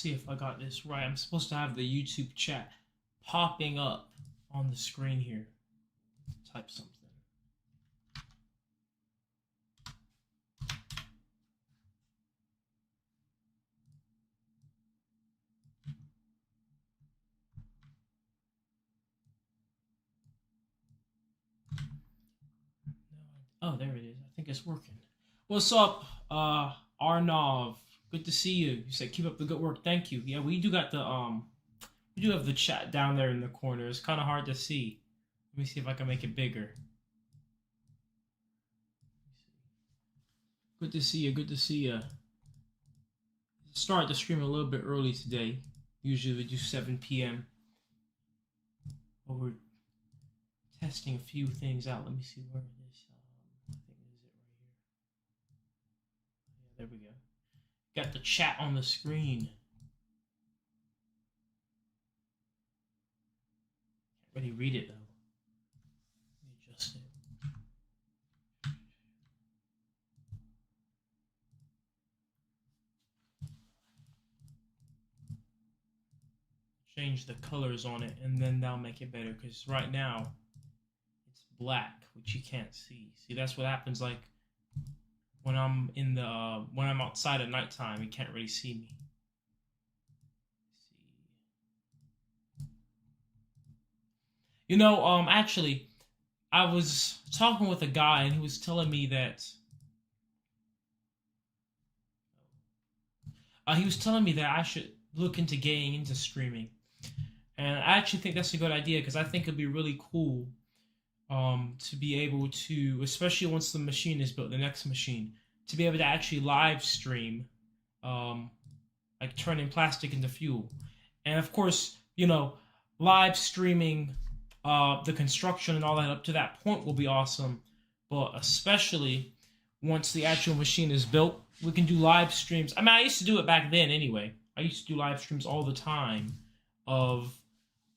see if I got this right. I'm supposed to have the YouTube chat popping up on the screen here. Type something. Oh, there it is. I think it's working. What's up, Arnav? Good to see you. You said keep up the good work. Thank you. Yeah, we do got the we do have the chat down there in the corner. It's kind of hard to see. Let me see if I can make it bigger. Good to see you. Good to see you. Start the stream a little bit early today. Usually we do 7 p.m. But we're testing a few things out. Let me see where it is. I think it is it right here. Yeah, there we go. Got the chat on the screen. Can't really read it though. Let me adjust it. Change the colors on it, and then that'll make it better. Because right now, it's black, which you can't see. See, that's what happens. Like when I'm in the when I'm outside at nighttime, you can't really see me. You know, actually, I was talking with a guy, and he was telling me that I should look into getting into streaming. And I actually think that's a good idea because I think it'd be really cool to be able to, especially once the machine is built, the next machine, to be able to actually live stream, like turning plastic into fuel. And of course, you know, live streaming the construction and all that up to that point will be awesome. But especially once the actual machine is built, we can do live streams. I mean, I used to do it back then anyway. I used to do live streams all the time of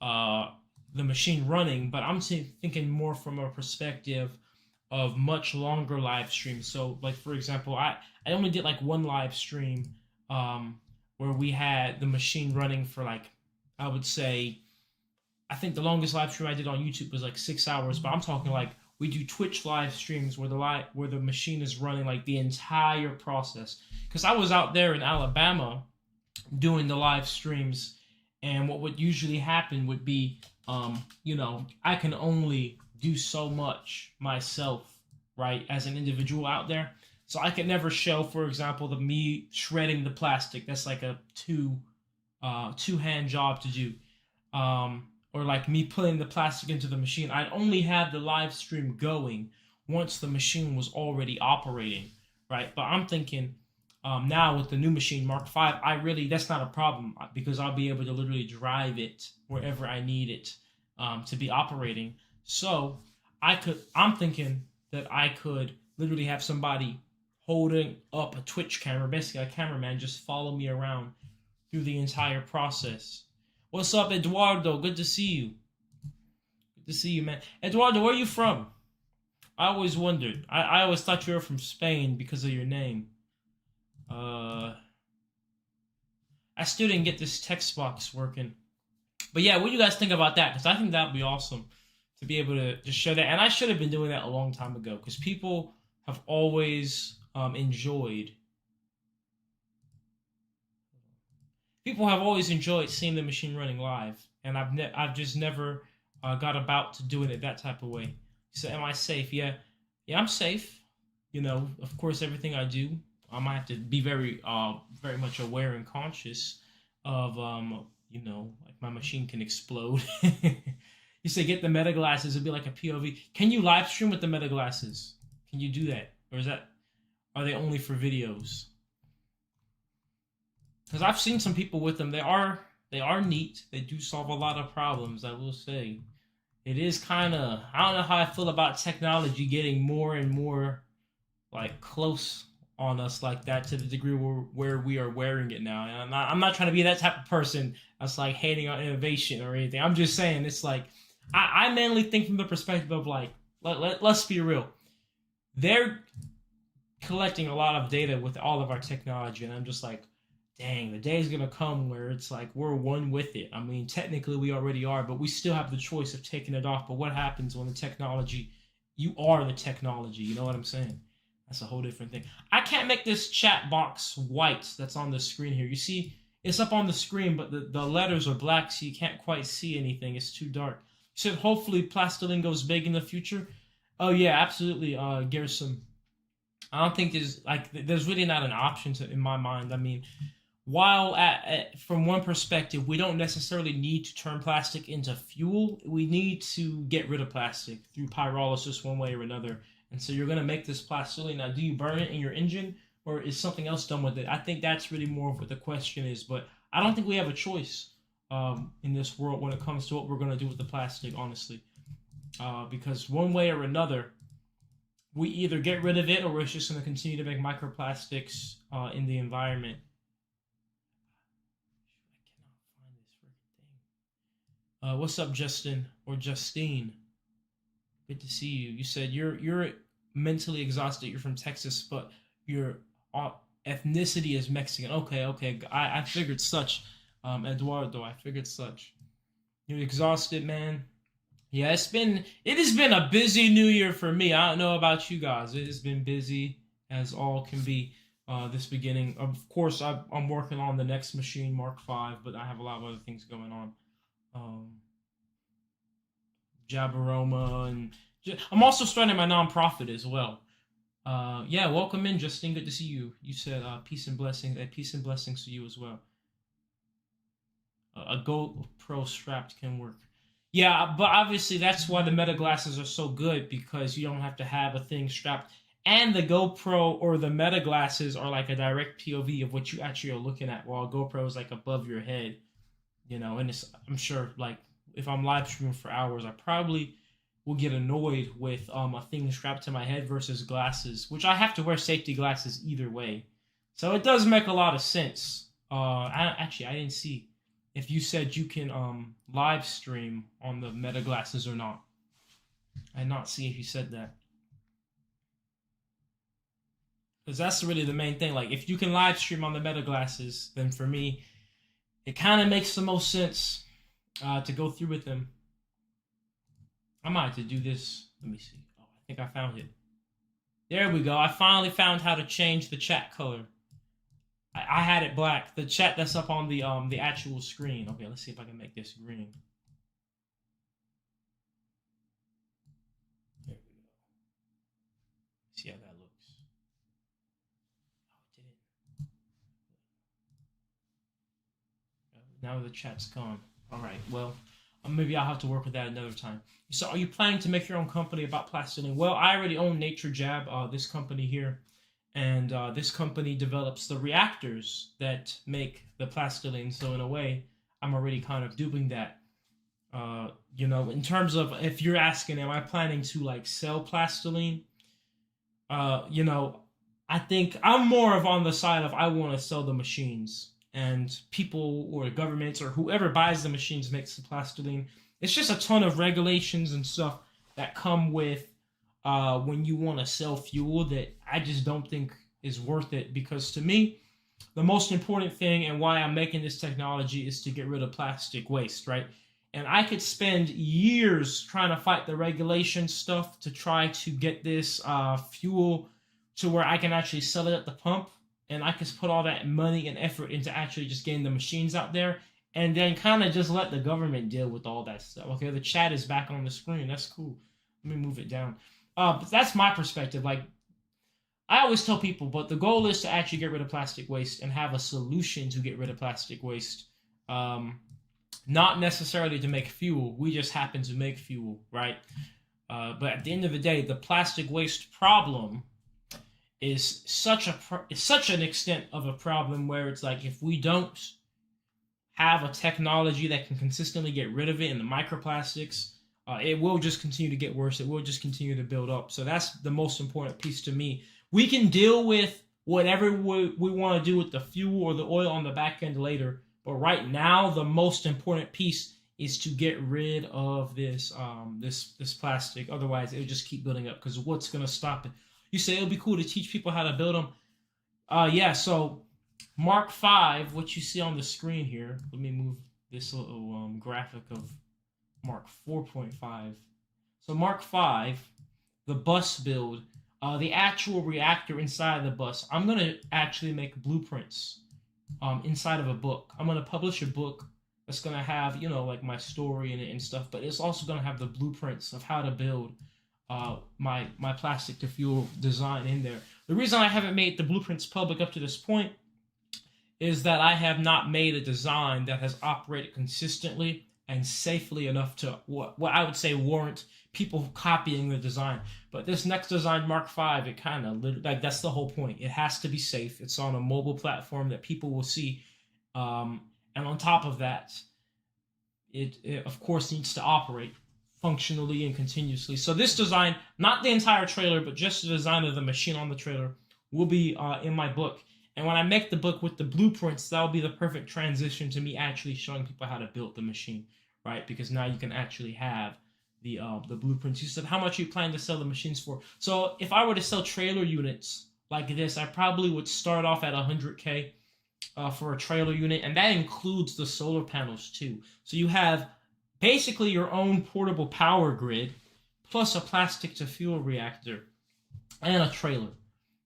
the machine running, but I'm thinking more from a perspective of much longer live streams. So, like for example, I only did like one live stream where we had the machine running for like, I would say, I think the longest live stream I did on YouTube was like 6 hours. But I'm talking like we do Twitch live streams where the machine is running like the entire process. Because I was out there in Alabama doing the live streams, and what would usually happen would be, you know, I can only do so much myself, right, as an individual out there. So I could never show, for example, the me shredding the plastic. That's like a two-hand job to do. Or like me putting the plastic into the machine. I'd only have the live stream going once the machine was already operating, right? But I'm thinking, now with the new machine Mark V, that's not a problem because I'll be able to literally drive it wherever I need it to be operating. So I'm thinking that I could literally have somebody holding up a Twitch camera, basically a cameraman, just follow me around through the entire process. What's up, Eduardo? Good to see you. Good to see you, man. Eduardo, where are you from? I always wondered. I always thought you were from Spain because of your name. I still didn't get this text box working. But yeah, what do you guys think about that? Because I think that would be awesome to be able to just show that. And I should have been doing that a long time ago because people have always enjoyed seeing the machine running live. And I've just never got about to doing it that type of way. So am I safe? Yeah, I'm safe. You know, of course, everything I do, I might have to be very much aware and conscious of, you know, like my machine can explode. You say get the meta glasses, it'd be like a POV. Can you live stream with the meta glasses? Can you do that? Or are they only for videos? Because I've seen some people with them. They are neat. They do solve a lot of problems, I will say. It is kind of, I don't know how I feel about technology getting more and more like close on us like that to the degree where we are wearing it now. And I'm not trying to be that type of person that's like hating on innovation or anything. I'm just saying it's like, I mainly think from the perspective of like, let's be real. They're collecting a lot of data with all of our technology. And I'm just like, dang, the day is gonna come where it's like we're one with it. I mean, technically we already are, but we still have the choice of taking it off. But what happens when the technology, you are the technology? You know what I'm saying? That's a whole different thing. I can't make this chat box white that's on the screen here. You see, it's up on the screen, but the letters are black, so you can't quite see anything. It's too dark. You said hopefully Plastiline goes big in the future. Oh yeah, absolutely, Garrison. I don't think there's really not an option in my mind. I mean, while from one perspective, we don't necessarily need to turn plastic into fuel. We need to get rid of plastic through pyrolysis one way or another. And so you're going to make this plastiline. Now, do you burn it in your engine or is something else done with it? I think that's really more of what the question is. But I don't think we have a choice in this world when it comes to what we're going to do with the plastic, honestly. Because one way or another, we either get rid of it or it's just going to continue to make microplastics in the environment. What's up, Justin or Justine? Good to see you. You said you're mentally exhausted. You're from Texas, but your ethnicity is Mexican. Okay, okay. I figured such. Eduardo, I figured such. You're exhausted, man. Yeah, it has been a busy New Year for me. I don't know about you guys. It has been busy as all can be. This beginning, of course, I'm working on the next machine, Mark V, but I have a lot of other things going on. Um, Jabaroma, and I'm also starting my nonprofit as well. Yeah, welcome in, Justine. Good to see you. You said peace and blessings. Peace and blessings to you as well. A GoPro strapped can work. Yeah, but obviously that's why the Meta glasses are so good because you don't have to have a thing strapped. And the GoPro or the Meta glasses are like a direct POV of what you actually are looking at, while GoPro is like above your head, you know. And I'm sure like if I'm live streaming for hours, I probably will get annoyed with a thing strapped to my head versus glasses, which I have to wear safety glasses either way. So it does make a lot of sense. I didn't see if you said you can live stream on the Meta glasses or not. I did not see if you said that. Because that's really the main thing. Like, if you can live stream on the Meta glasses, then for me, it kind of makes the most sense to go through with them. I might have to do this. Let me see. Oh, I think I found it. There we go. I finally found how to change the chat color. I had it black. The chat that's up on the actual screen. Okay, let's see if I can make this green. There we go. See how that looks. Oh, it didn't. Now the chat's gone. All right. Well, maybe I'll have to work with that another time. So, are you planning to make your own company about plastiline? Well, I already own Nature Jab, this company here. And this company develops the reactors that make the plastiline. So in a way, I'm already kind of doing that. You know, in terms of if you're asking, am I planning to like sell plastiline? You know, I think I'm more of on the side of I want to sell the machines, and people or governments or whoever buys the machines makes the plastiline. It's just a ton of regulations and stuff that come with when you want to sell fuel that I just don't think is worth it, because to me, the most important thing and why I'm making this technology is to get rid of plastic waste, right? And I could spend years trying to fight the regulation stuff to try to get this fuel to where I can actually sell it at the pump, and I could put all that money and effort into actually just getting the machines out there, and then kind of just let the government deal with all that stuff. Okay, the chat is back on the screen. That's cool. Let me move it down. But that's my perspective. Like, I always tell people, but the goal is to actually get rid of plastic waste and have a solution to get rid of plastic waste. Not necessarily to make fuel. We just happen to make fuel, right? But at the end of the day, the plastic waste problem is such an extent of a problem where it's like if we don't have a technology that can consistently get rid of it in the microplastics, it will just continue to get worse. It will just continue to build up. So that's the most important piece to me. We can deal with whatever we want to do with the fuel or the oil on the back end later. But right now, the most important piece is to get rid of this this plastic. Otherwise, it'll just keep building up. Because what's going to stop it? You say it'll be cool to teach people how to build them. Yeah, so Mark 5, what you see on the screen here, let me move this little graphic of Mark 4.5. So Mark 5, the bus build, the actual reactor inside of the bus. I'm going to actually make blueprints inside of a book. I'm going to publish a book that's going to have, like my story in it and stuff, but it's also going to have the blueprints of how to build my plastic to fuel design in there. The reason I haven't made the blueprints public up to this point is that I have not made a design that has operated consistently and safely enough to what I would say warrant people copying the design. But this next design, Mark V, it kind of like that's the whole point. It has to be safe. It's on a mobile platform that people will see, and on top of that, it of course needs to operate functionally and continuously. So this design, not the entire trailer, but just the design of the machine on the trailer, will be in my book. And when I make the book with the blueprints, that'll be the perfect transition to me actually showing people how to build the machine, right? Because now you can actually have the blueprints. You said how much you plan to sell the machines for. So if I were to sell trailer units like this, I probably would start off at 100K for a trailer unit, and that includes the solar panels too. So you have basically your own portable power grid, plus a plastic to fuel reactor, and a trailer.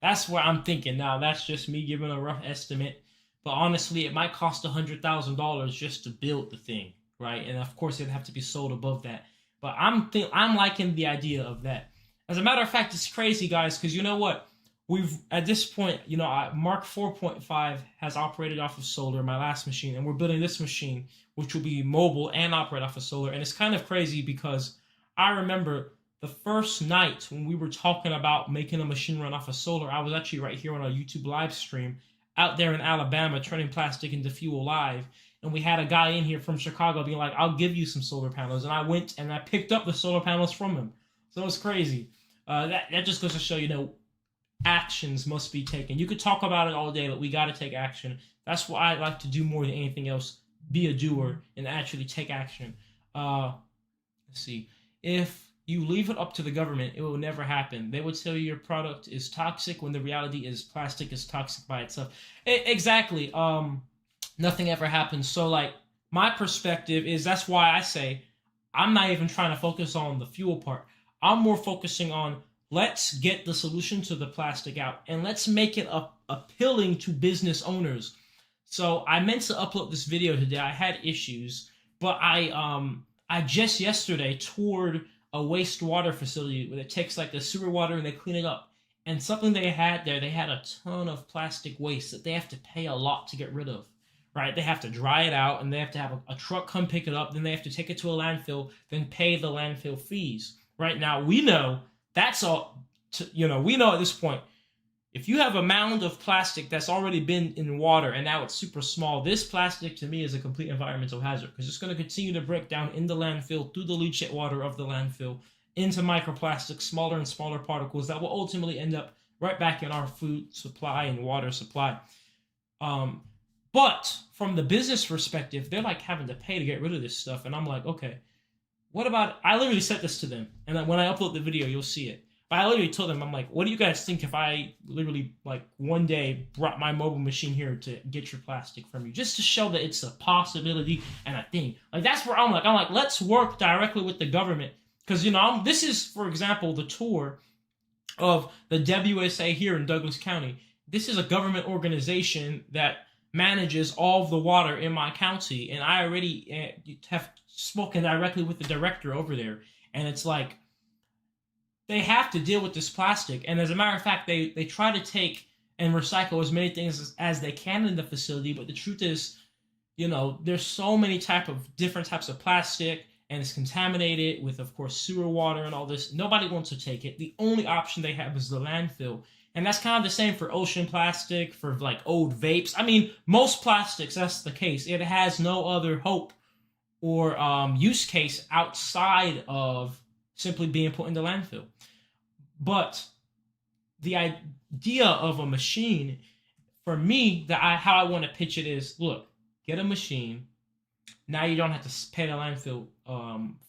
That's what I'm thinking. Now, that's just me giving a rough estimate. But honestly, it might cost $100,000 just to build the thing, right? And of course, it'd have to be sold above that. But I'm liking the idea of that. As a matter of fact, it's crazy, guys, because you know what? We've, at this point, Mark 4.5 has operated off of solar, my last machine, and we're building this machine, which will be mobile and operate off of solar. And it's kind of crazy because I remember the first night when we were talking about making a machine run off of solar, I was actually right here on a YouTube live stream out there in Alabama turning plastic into fuel live. And we had a guy in here from Chicago being like, I'll give you some solar panels. And I went and I picked up the solar panels from him. So it's crazy. That just goes to show, actions must be taken. You could talk about it all day, but we got to take action. That's what I like to do more than anything else. Be a doer and actually take action. Let's see. If you leave it up to the government, it will never happen. They would tell you your product is toxic when the reality is plastic is toxic by itself. Exactly. Nothing ever happens. So, like, my perspective is that's why I say I'm not even trying to focus on the fuel part. I'm more focusing on let's get the solution to the plastic out and let's make it appealing to business owners. So I meant to upload this video today. I had issues, but I just yesterday toured a wastewater facility where it takes like the sewer water and they clean it up. And something they had there, they had a ton of plastic waste that they have to pay a lot to get rid of, right? They have to dry it out and they have to have a truck come pick it up. Then they have to take it to a landfill, then pay the landfill fees. Right now, we know that's all, we know at this point, if you have a mound of plastic that's already been in water and now it's super small, this plastic to me is a complete environmental hazard because it's going to continue to break down in the landfill through the leachate water of the landfill into microplastics, smaller and smaller particles that will ultimately end up right back in our food supply and water supply. But from the business perspective, they're like having to pay to get rid of this stuff. And I'm like, okay, what about, I literally said this to them. And then when I upload the video, you'll see it. But I literally told them, I'm like, what do you guys think if I literally, like, one day brought my mobile machine here to get your plastic from you? Just to show that it's a possibility and a thing. Like, that's where I'm like, let's work directly with the government. Because, this is, for example, the tour of the WSA here in Douglas County. This is a government organization that manages all of the water in my county. And I already have spoken directly with the director over there. And it's like, they have to deal with this plastic. And as a matter of fact, they try to take and recycle as many things as they can in the facility. But the truth is, there's so many different types of plastic, and it's contaminated with, of course, sewer water and all this. Nobody wants to take it. The only option they have is the landfill. And that's kind of the same for ocean plastic, for like old vapes. I mean, most plastics, that's the case. It has no other hope or use case outside of simply being put in the landfill. But the idea of a machine, for me, how I want to pitch it is, look, get a machine. Now you don't have to pay the landfill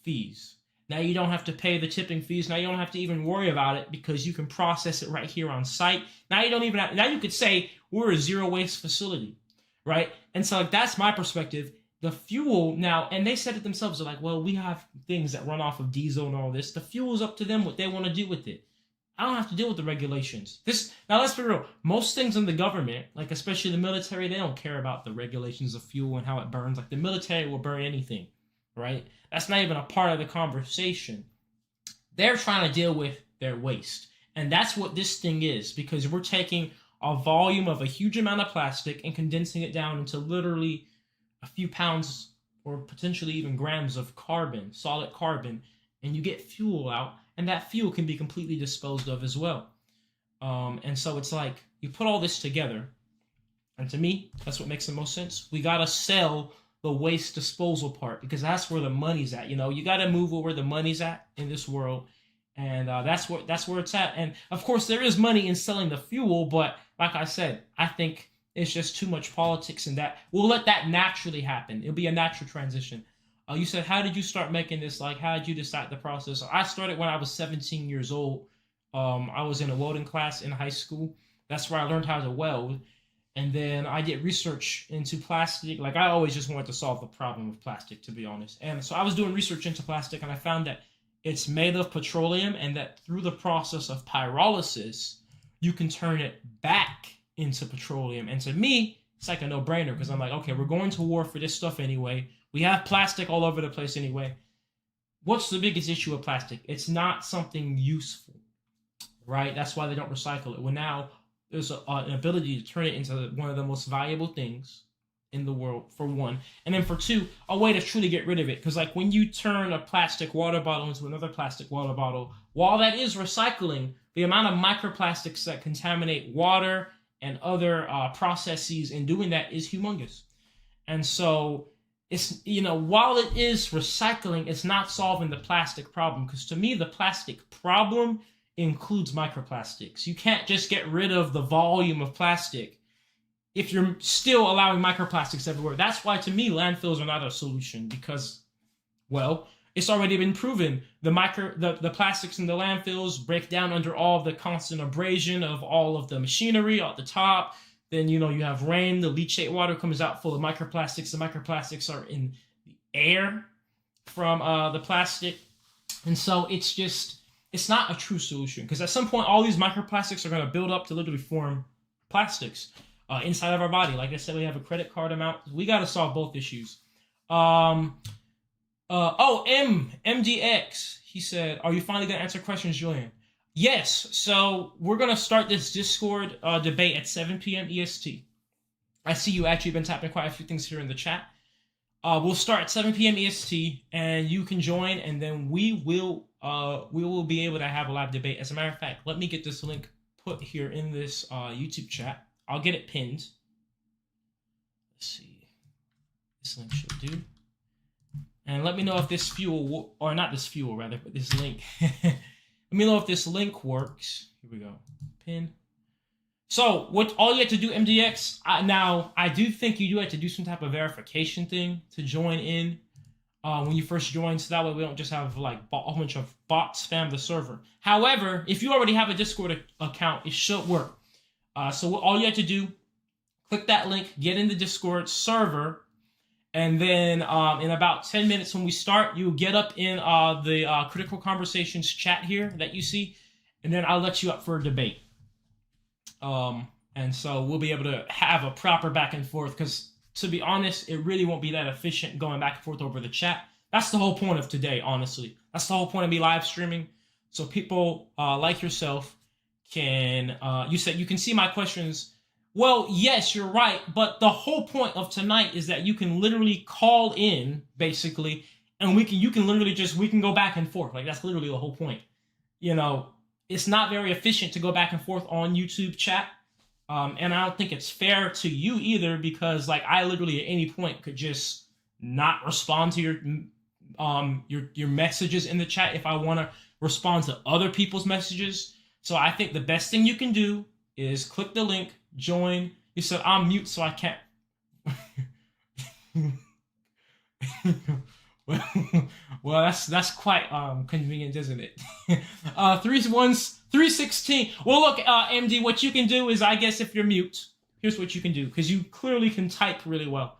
fees. Now you don't have to pay the tipping fees. Now you don't have to even worry about it because you can process it right here on site. Now you don't even now you could say, we're a zero waste facility, right? And so like that's my perspective. The fuel now, and they said it themselves, they're like, well, we have things that run off of diesel and all this. The fuel is up to them what they want to do with it. I don't have to deal with the regulations. This now, let's be real. Most things in the government, like especially the military, they don't care about the regulations of fuel and how it burns. Like the military will burn anything, right? That's not even a part of the conversation. They're trying to deal with their waste, and that's what this thing is, because we're taking a volume of a huge amount of plastic and condensing it down into literally a few pounds or potentially even grams of carbon, solid carbon, and you get fuel out. And that fuel can be completely disposed of as well. And so it's like, you put all this together, and to me, that's what makes the most sense. We gotta sell the waste disposal part, because that's where the money's at. You know, you gotta move where the money's at in this world, and that's where it's at. And of course, there is money in selling the fuel, but like I said, I think it's just too much politics in that. We'll let that naturally happen. It'll be a natural transition. You said, how did you start making this? Like, how did you decide the process? I started when I was 17 years old. I was in a welding class in high school. That's where I learned how to weld. And then I did research into plastic. Like, I always just wanted to solve the problem of plastic, to be honest. And so I was doing research into plastic, and I found that it's made of petroleum, and that through the process of pyrolysis, you can turn it back into petroleum. And to me, it's like a no-brainer, because I'm like, okay, we're going to war for this stuff anyway. We have plastic all over the place anyway. What's the biggest issue with plastic? It's not something useful, right? That's why they don't recycle it. Well, now there's an ability to turn it into one of the most valuable things in the world, for one. And then for two, a way to truly get rid of it. Because like when you turn a plastic water bottle into another plastic water bottle, while that is recycling, the amount of microplastics that contaminate water and other processes in doing that is humongous. And so it's, you know, while it is recycling, it's not solving the plastic problem. Because to me, the plastic problem includes microplastics. You can't just get rid of the volume of plastic if you're still allowing microplastics everywhere. That's why, to me, landfills are not a solution, because, well, it's already been proven. The plastics in the landfills break down under all of the constant abrasion of all of the machinery at the top. Then, you know, you have rain, the leachate water comes out full of microplastics. The microplastics are in the air from the plastic. And so it's not a true solution, because at some point, all these microplastics are going to build up to literally form plastics inside of our body. Like I said, we have a credit card amount. We got to solve both issues. MDX, he said, are you finally going to answer questions, Julian? Yes, so we're going to start this Discord debate at 7 p.m. EST. I see you actually been tapping quite a few things here in the chat. We'll start at 7 p.m. EST, and you can join, and then we will be able to have a live debate. As a matter of fact, let me get this link put here in this YouTube chat. I'll get it pinned. Let's see. This link should do. And let me know if this fuel, or not this fuel, rather, but this link. Let me know if this link works. Here we go. Pin. So, all you have to do, MDX, now, I do think you do have to do some type of verification thing to join in when you first join, so that way we don't just have like a whole bunch of bots spam the server. However, if you already have a Discord account, it should work. So all you have to do, click that link, get in the Discord server, and then in about 10 minutes when we start, you'll get up in the Critical Conversations chat here that you see, and then I'll let you up for a debate. And so we'll be able to have a proper back and forth, because to be honest, it really won't be that efficient going back and forth over the chat. That's the whole point of today, honestly. That's the whole point of me live streaming. So people like yourself can, you said you can see my questions. Well, yes, you're right. But the whole point of tonight is that you can literally call in, basically, and you can literally we can go back and forth. Like, that's literally the whole point. You know, it's not very efficient to go back and forth on YouTube chat. And I don't think it's fair to you either, because like I literally at any point could just not respond to your messages in the chat if I want to respond to other people's messages. So I think the best thing you can do is click the link, join. You said I'm mute, so I can't. Well, that's quite convenient, isn't it? 316. Well, look, MD, what you can do is, I guess if you're mute, Here's what you can do, because you clearly can type really well.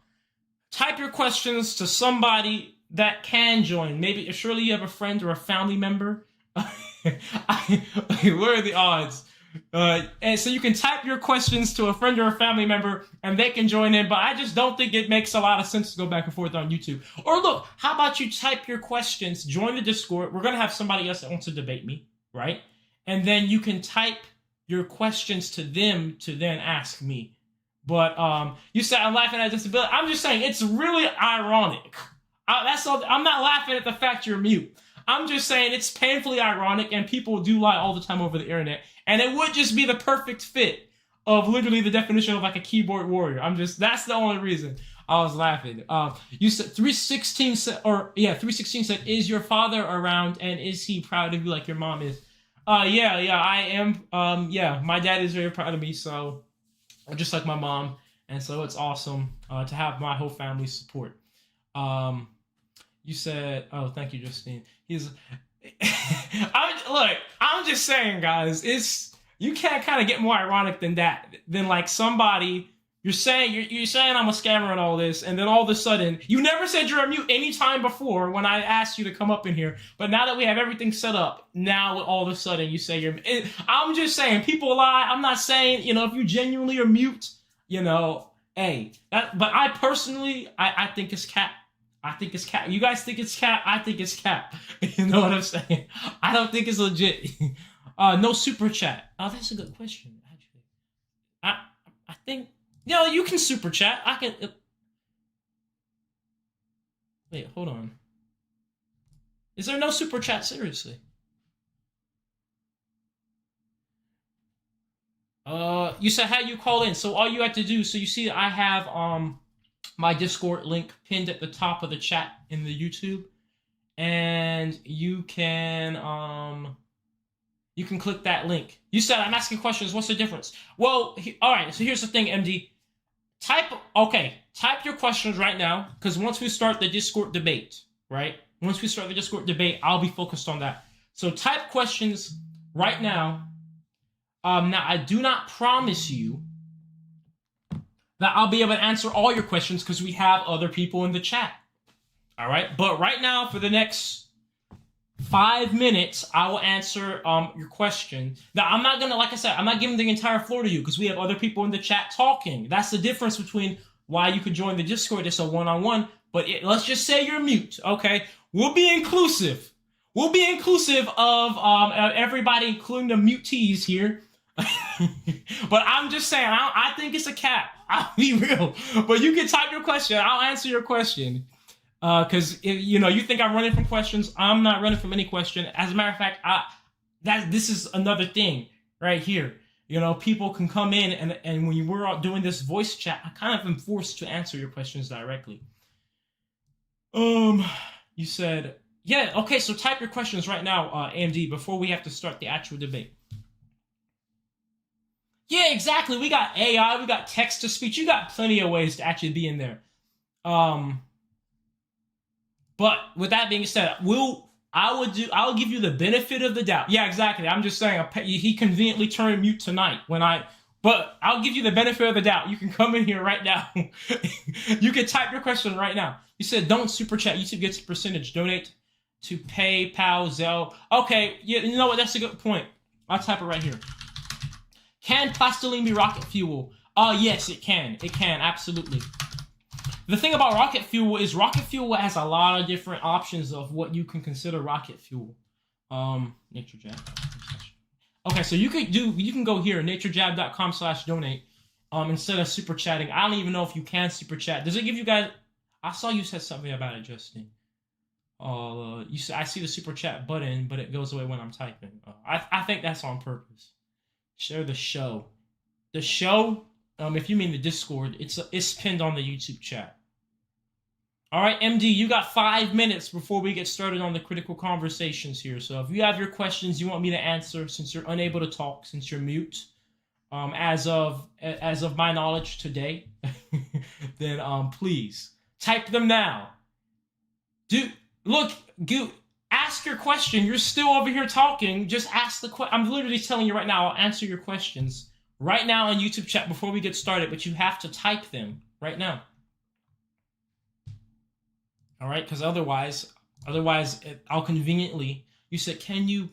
Type your questions to somebody that can join. Maybe, surely you have a friend or a family member. What are the odds? And so you can type your questions to a friend or a family member and they can join in, but I just don't think it makes a lot of sense to go back and forth on YouTube. Or look, how about you type your questions, join the Discord. We're going to have somebody else that wants to debate me, right? And then you can type your questions to them to then ask me. But you said I'm laughing at disability. I'm just saying it's really ironic. That's all. I'm not laughing at the fact you're mute. I'm just saying it's painfully ironic, and people do lie all the time over the internet. And it would just be the perfect fit of literally the definition of like a keyboard warrior. That's the only reason I was laughing. You said 316 said, 316 said, is your father around and is he proud of you like your mom is? Yeah, I am. Yeah, my dad is very proud of me, so just like my mom. And so it's awesome to have my whole family's support. You said, oh, thank you, Justine. I'm just saying, guys, you can't kind of get more ironic than that. Than like somebody, you're saying I'm a scammer and all this, and then all of a sudden, you never said you're a mute any time before when I asked you to come up in here, but now that we have everything set up, now all of a sudden you say you're, I'm just saying, people lie. I'm not saying, if you genuinely are mute, hey, but I personally, I think it's cap. I think it's cap. You guys think it's cap? I think it's cap. You know what I'm saying? I don't think it's legit. No super chat. Oh, that's a good question, actually. I think, you can super chat. I can. Wait, hold on. Is there no super chat? Seriously? You said how you call in. So all you have to do. So you see, I have my Discord link pinned at the top of the chat in the YouTube, and you can click that link. You said I'm asking questions. What's the difference? Well, all right. So here's the thing, MD. Type your questions right now, because once we start the Discord debate, right? Once we start the Discord debate, I'll be focused on that. So type questions right now. Now I do not promise you that I'll be able to answer all your questions because we have other people in the chat. All right? But right now, for the next 5 minutes, I will answer your question. Now, I'm not going to, like I said, I'm not giving the entire floor to you because we have other people in the chat talking. That's the difference between why you could join the Discord. It's a one-on-one. But let's just say you're mute, okay? We'll be inclusive. We'll be inclusive of everybody, including the mutees here. But I'm just saying, I think it's a cap. I'll be real. But you can type your question. I'll answer your question. Because you think I'm running from questions. I'm not running from any question. As a matter of fact, this is another thing right here. People can come in and when we're all doing this voice chat, I kind of am forced to answer your questions directly. You said, yeah, okay, so type your questions right now, AMD, before we have to start the actual debate. Yeah, exactly. We got AI, we got text to speech. You got plenty of ways to actually be in there. But with that being said, I'll give you the benefit of the doubt. Yeah, exactly. I'm just saying he conveniently turned mute tonight but I'll give you the benefit of the doubt. You can come in here right now. You can type your question right now. You said don't super chat. YouTube gets a percentage. Donate to PayPal, Zelle. Okay, yeah, you know what? That's a good point. I'll type it right here. Can plastiline be rocket fuel? Yes, it can. It can, absolutely. The thing about rocket fuel is rocket fuel has a lot of different options of what you can consider rocket fuel. NatureJab. Okay, so you can go here, naturejab.com/donate, instead of super chatting. I don't even know if you can super chat. Does it give you guys? I saw you said something about it, Justin. I see the super chat button, but it goes away when I'm typing. I think that's on purpose. Share the show. The show, if you mean the Discord, it's pinned on the YouTube chat. All right, MD, you got 5 minutes before we get started on the critical conversations here. So if you have your questions you want me to answer, since you're unable to talk, since you're mute, as of my knowledge today, then please type them now. Ask your question. You're still over here talking. Just ask the question. I'm literally telling you right now, I'll answer your questions right now on YouTube chat before we get started, but you have to type them right now. All right, because otherwise, I'll conveniently. You said, can you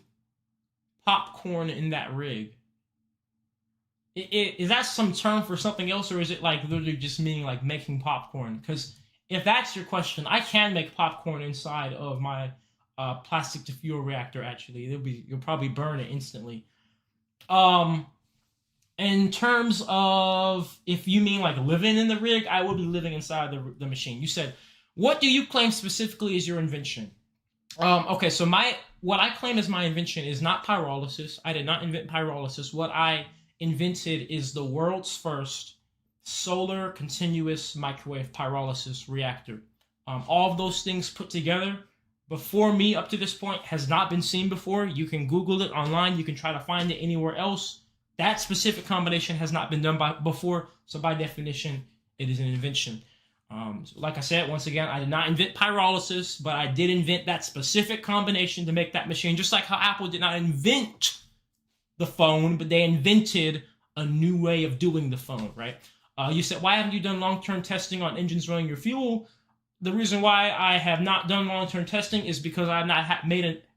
popcorn in that rig? Is that some term for something else, or is it like literally just meaning like making popcorn? Because if that's your question, I can make popcorn inside of my plastic to fuel reactor. Actually, you'll probably burn it instantly. In terms of if you mean like living in the rig, I will be living inside the machine. You said, what do you claim specifically is your invention? Okay, so what I claim as my invention is not pyrolysis. I did not invent pyrolysis. What I invented is the world's first solar continuous microwave pyrolysis reactor. All of those things put together before me up to this point has not been seen before. You can Google it online. You can try to find it anywhere else. That specific combination has not been done before, so by definition, it is an invention. So like I said, once again, I did not invent pyrolysis, but I did invent that specific combination to make that machine, just like how Apple did not invent the phone, but they invented a new way of doing the phone, right? You said, why haven't you done long-term testing on engines running your fuel? The reason why I have not done long-term testing is because I have not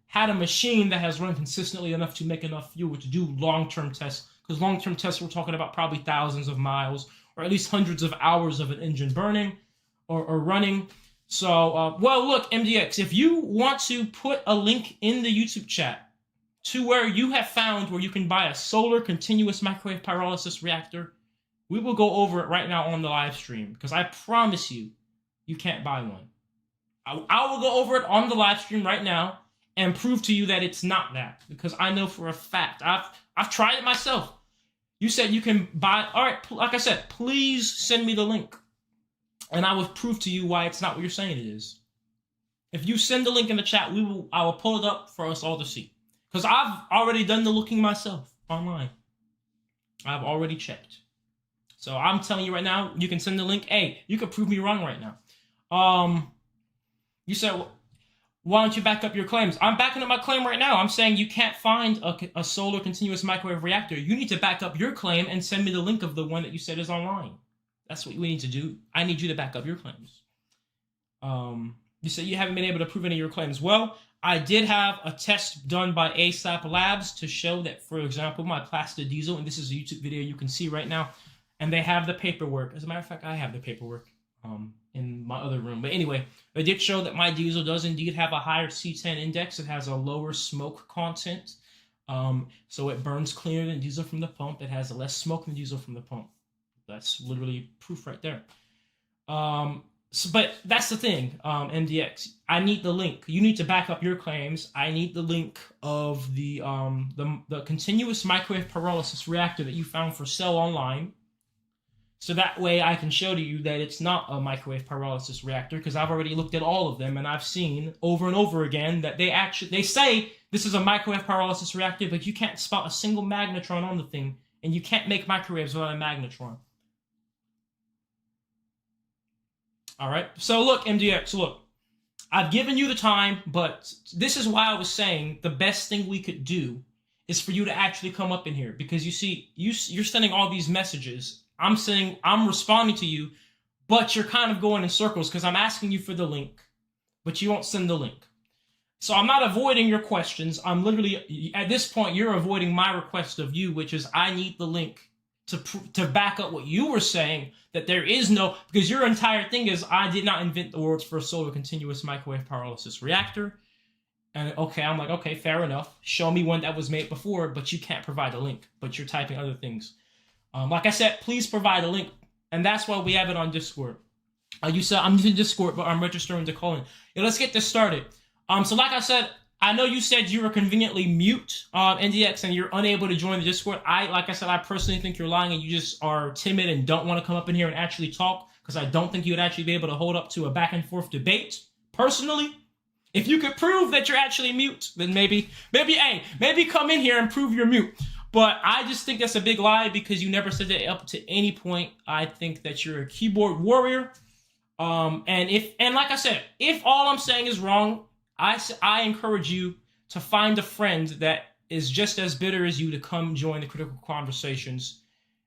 had a machine that has run consistently enough to make enough fuel to do long-term tests. Because long-term tests, we're talking about probably thousands of miles, or at least hundreds of hours of an engine burning or running. So, well, look, MDX, if you want to put a link in the YouTube chat to where you have found where you can buy a solar continuous microwave pyrolysis reactor, we will go over it right now on the live stream, because I promise you, you can't buy one. I will go over it on the live stream right now and prove to you that it's not that, because I know for a fact. I've tried it myself. You said you can buy. All right, like I said, please send me the link, and I will prove to you why it's not what you're saying it is. If you send the link in the chat, I will pull it up for us all to see. Because I've already done the looking myself online. I've already checked. So I'm telling you right now, you can send the link. Hey, you could prove me wrong right now. You said, why don't you back up your claims? I'm backing up my claim right now. I'm saying you can't find a solar continuous microwave reactor. You need to back up your claim and send me the link of the one that you said is online. That's what we need to do. I need you to back up your claims. You said you haven't been able to prove any of your claims. Well, I did have a test done by ASAP Labs to show that, for example, my Plasta diesel, and this is a YouTube video you can see right now, and they have the paperwork. As a matter of fact, I have the paperwork in my other room. But anyway, they did show that my diesel does indeed have a higher C10 index. It has a lower smoke content. So it burns cleaner than diesel from the pump. It has less smoke than diesel from the pump. That's literally proof right there. But that's the thing, MDX. I need the link. You need to back up your claims. I need the link of the continuous microwave pyrolysis reactor that you found for sale online. So that way I can show to you that it's not a microwave pyrolysis reactor, because I've already looked at all of them and I've seen over and over again that they say this is a microwave pyrolysis reactor, but you can't spot a single magnetron on the thing, and you can't make microwaves without a magnetron. All right. So look, MDX, look, I've given you the time, but this is why I was saying the best thing we could do is for you to actually come up in here, because you see, you're sending all these messages. I'm responding to you, but you're kind of going in circles because I'm asking you for the link, but you won't send the link. So I'm not avoiding your questions. I'm literally, at this point, you're avoiding my request of you, which is I need the link to back up what you were saying, that there is no, because your entire thing is I did not invent the world's first solar continuous microwave pyrolysis reactor. And okay, I'm like, okay, fair enough. Show me one that was made before, but you can't provide a link, but you're typing other things. Like I said, please provide a link, and that's why we have it on Discord. You said I'm using Discord, but I'm registering to call in. Yeah, let's get this started. So like I said, I know you said you were conveniently mute, NDX, and you're unable to join the Discord. Like I said, I personally think you're lying and you just are timid and don't want to come up in here and actually talk, because I don't think you would actually be able to hold up to a back and forth debate. Personally, if you could prove that you're actually mute, then maybe come in here and prove you're mute. But I just think that's a big lie, because you never said that up to any point. I think that you're a keyboard warrior. And like I said, if all I'm saying is wrong, I encourage you to find a friend that is just as bitter as you to come join the Critical Conversations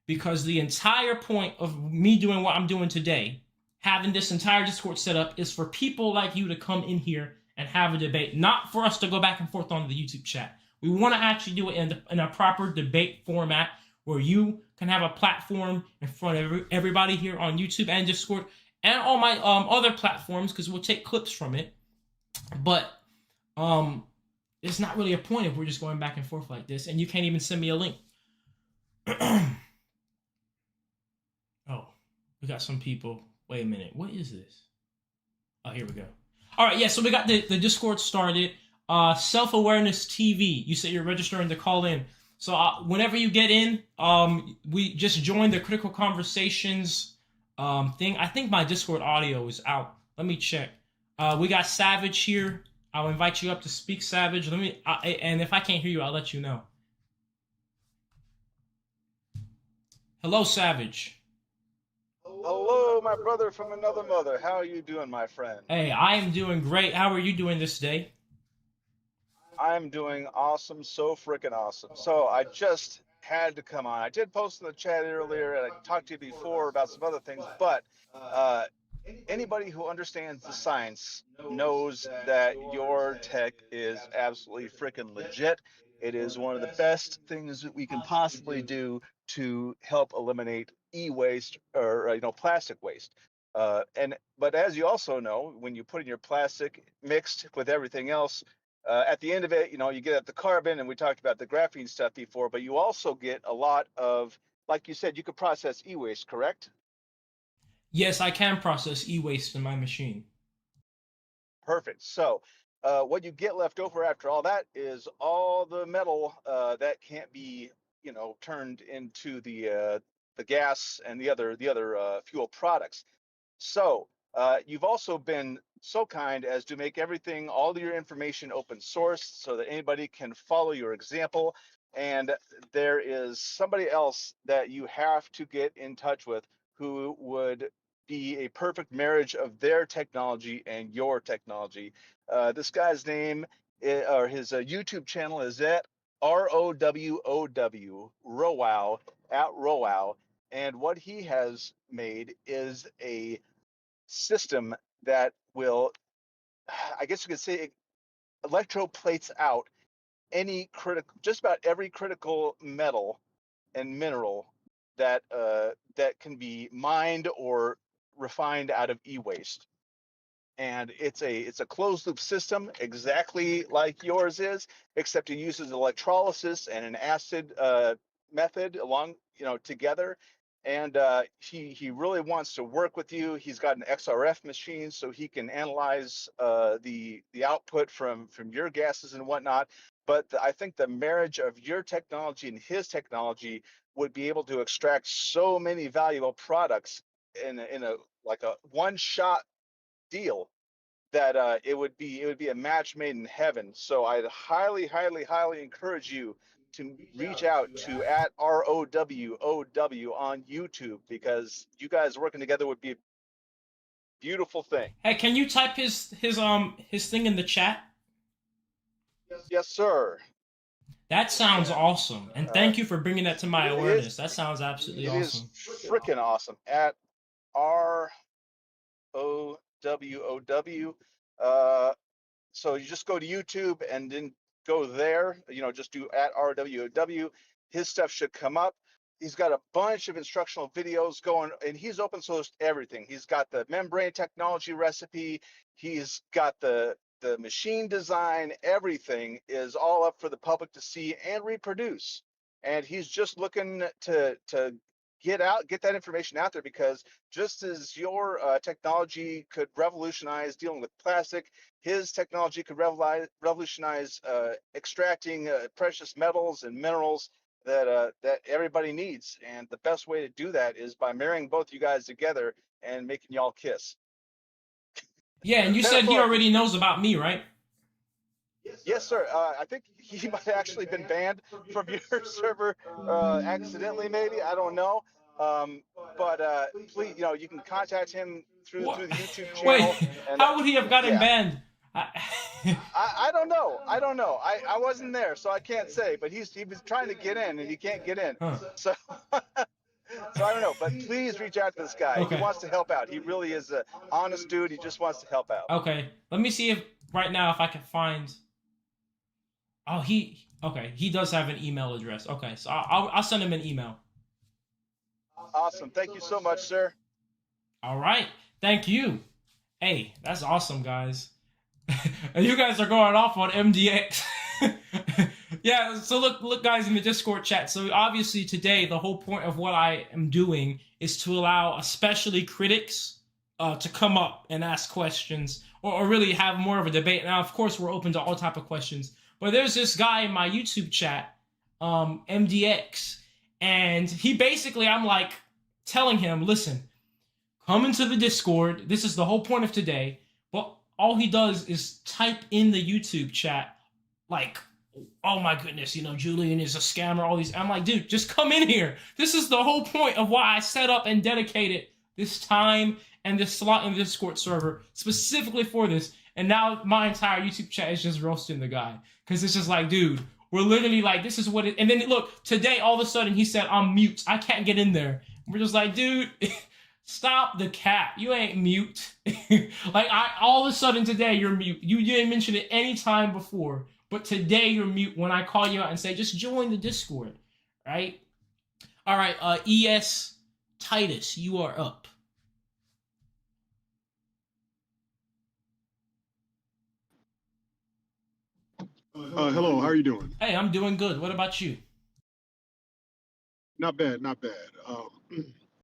because the entire point of me doing what I'm doing today, having this entire Discord set up, is for people like you to come in here and have a debate, not for us to go back and forth on the YouTube chat. We want to actually do it in a proper debate format where you can have a platform in front of everybody here on YouTube and Discord and all my other platforms, because we'll take clips from it. But it's not really a point if we're just going back and forth like this, and you can't even send me a link. Oh, we got some people. Wait a minute. What is this? Oh, here we go. All right, yeah, so we got the Discord started. Self-Awareness TV. You said you're registering to call in. So whenever you get in, we just joined the Critical Conversations thing. I think my Discord audio is out. Let me check. We got Savage here. I'll invite you up to speak, Savage. And if I can't hear you, I'll let you know. Hello, Savage. Hello, my brother from another mother. How are you doing, my friend? Hey, I am doing great. How are you doing this day? I'm doing awesome, so freaking awesome. So I just had to come on. I did post in the chat earlier, and I talked to you before about some other things, but uh, anybody who understands the science knows that your tech is absolutely freaking legit. It is one of the best things that we can possibly do to help eliminate e-waste or plastic waste. But as you also know, when you put in your plastic mixed with everything else, at the end of it, you get at the carbon, and we talked about the graphene stuff before, but you also get a lot of, like you said, you could process e-waste, correct? Yes, I can process e-waste in my machine. Perfect. So what you get left over after all that is all the metal that can't be, turned into the gas and the other fuel products. So you've also been so kind as to make everything, all your information open source so that anybody can follow your example. And there is somebody else that you have to get in touch with who would be a perfect marriage of their technology and your technology. This guy's name or his YouTube channel is at ROWOW, Rowow, at Rowow. And what he has made is a system that will, I guess you could say, electroplates out just about every critical metal and mineral that can be mined or refined out of e-waste. And it's a closed loop system, exactly like yours is, except it uses electrolysis and an acid method along together. And he really wants to work with you. He's got an XRF machine, so he can analyze the output from your gases and whatnot. But I think the marriage of your technology and his technology would be able to extract so many valuable products in a like a one shot deal that it would be a match made in heaven. So I'd highly, highly, highly encourage you to reach out to at ROWOW on YouTube, because you guys working together would be a beautiful thing. Hey, can you type his thing in the chat? Yes, sir. That sounds awesome, and thank you for bringing that to my awareness. That sounds absolutely awesome. It is freaking awesome. At ROWOW. So you just go to YouTube and then go there, just do at ROWOW. His stuff should come up. He's got a bunch of instructional videos going, and he's open sourced everything. He's got the membrane technology recipe. He's got the machine design. Everything is all up for the public to see and reproduce. And he's just looking to get that information out there, because just as your technology could revolutionize dealing with plastic, his technology could revolutionize extracting precious metals and minerals that everybody needs. And the best way to do that is by marrying both you guys together and making y'all kiss. Yeah, and you said he already knows about me, right? Yes, sir. I think he might have actually been banned from your server accidentally, maybe. I don't know. But please, you can contact him through the YouTube channel. Wait, how would he have gotten banned? I don't know. I wasn't there, so I can't say. But he was trying to get in, and he can't get in. Huh. So So I don't know, but please reach out to this guy. He Okay. wants to help out. He really is a honest dude. He just wants to help out. Okay. Let me see if right now if I can find. Oh, he does have an email address. Okay, so I'll send him an email. Awesome. Thank you so much, sir. All right. Thank you. Hey, that's awesome, guys. And you guys are going off on MDX. Yeah, so look, guys, in the Discord chat. So obviously today, the whole point of what I am doing is to allow, especially critics, to come up and ask questions, or really have more of a debate. Now, of course, we're open to all type of questions. But there's this guy in my YouTube chat, MDX, and he basically, I'm like telling him, listen, come into the Discord. This is the whole point of today. But all he does is type in the YouTube chat, like, oh my goodness, Julian is a scammer, all these. I'm like, dude, just come in here. This is the whole point of why I set up and dedicated this time and this slot in the Discord server specifically for this. And now my entire YouTube chat is just roasting the guy. Because it's just like, dude, we're literally like, this is what it. And then look, today, all of a sudden, he said, I'm mute. I can't get in there. We're just like, dude, stop the cap. You ain't mute. Like, all of a sudden today, you're mute. You didn't mention it any time before. But today, you're mute when I call you out and say, just join the Discord. Right? All right, ES Titus, you are up. Hello, how are you doing? Hey, I'm doing good. What about you? Not bad, not bad.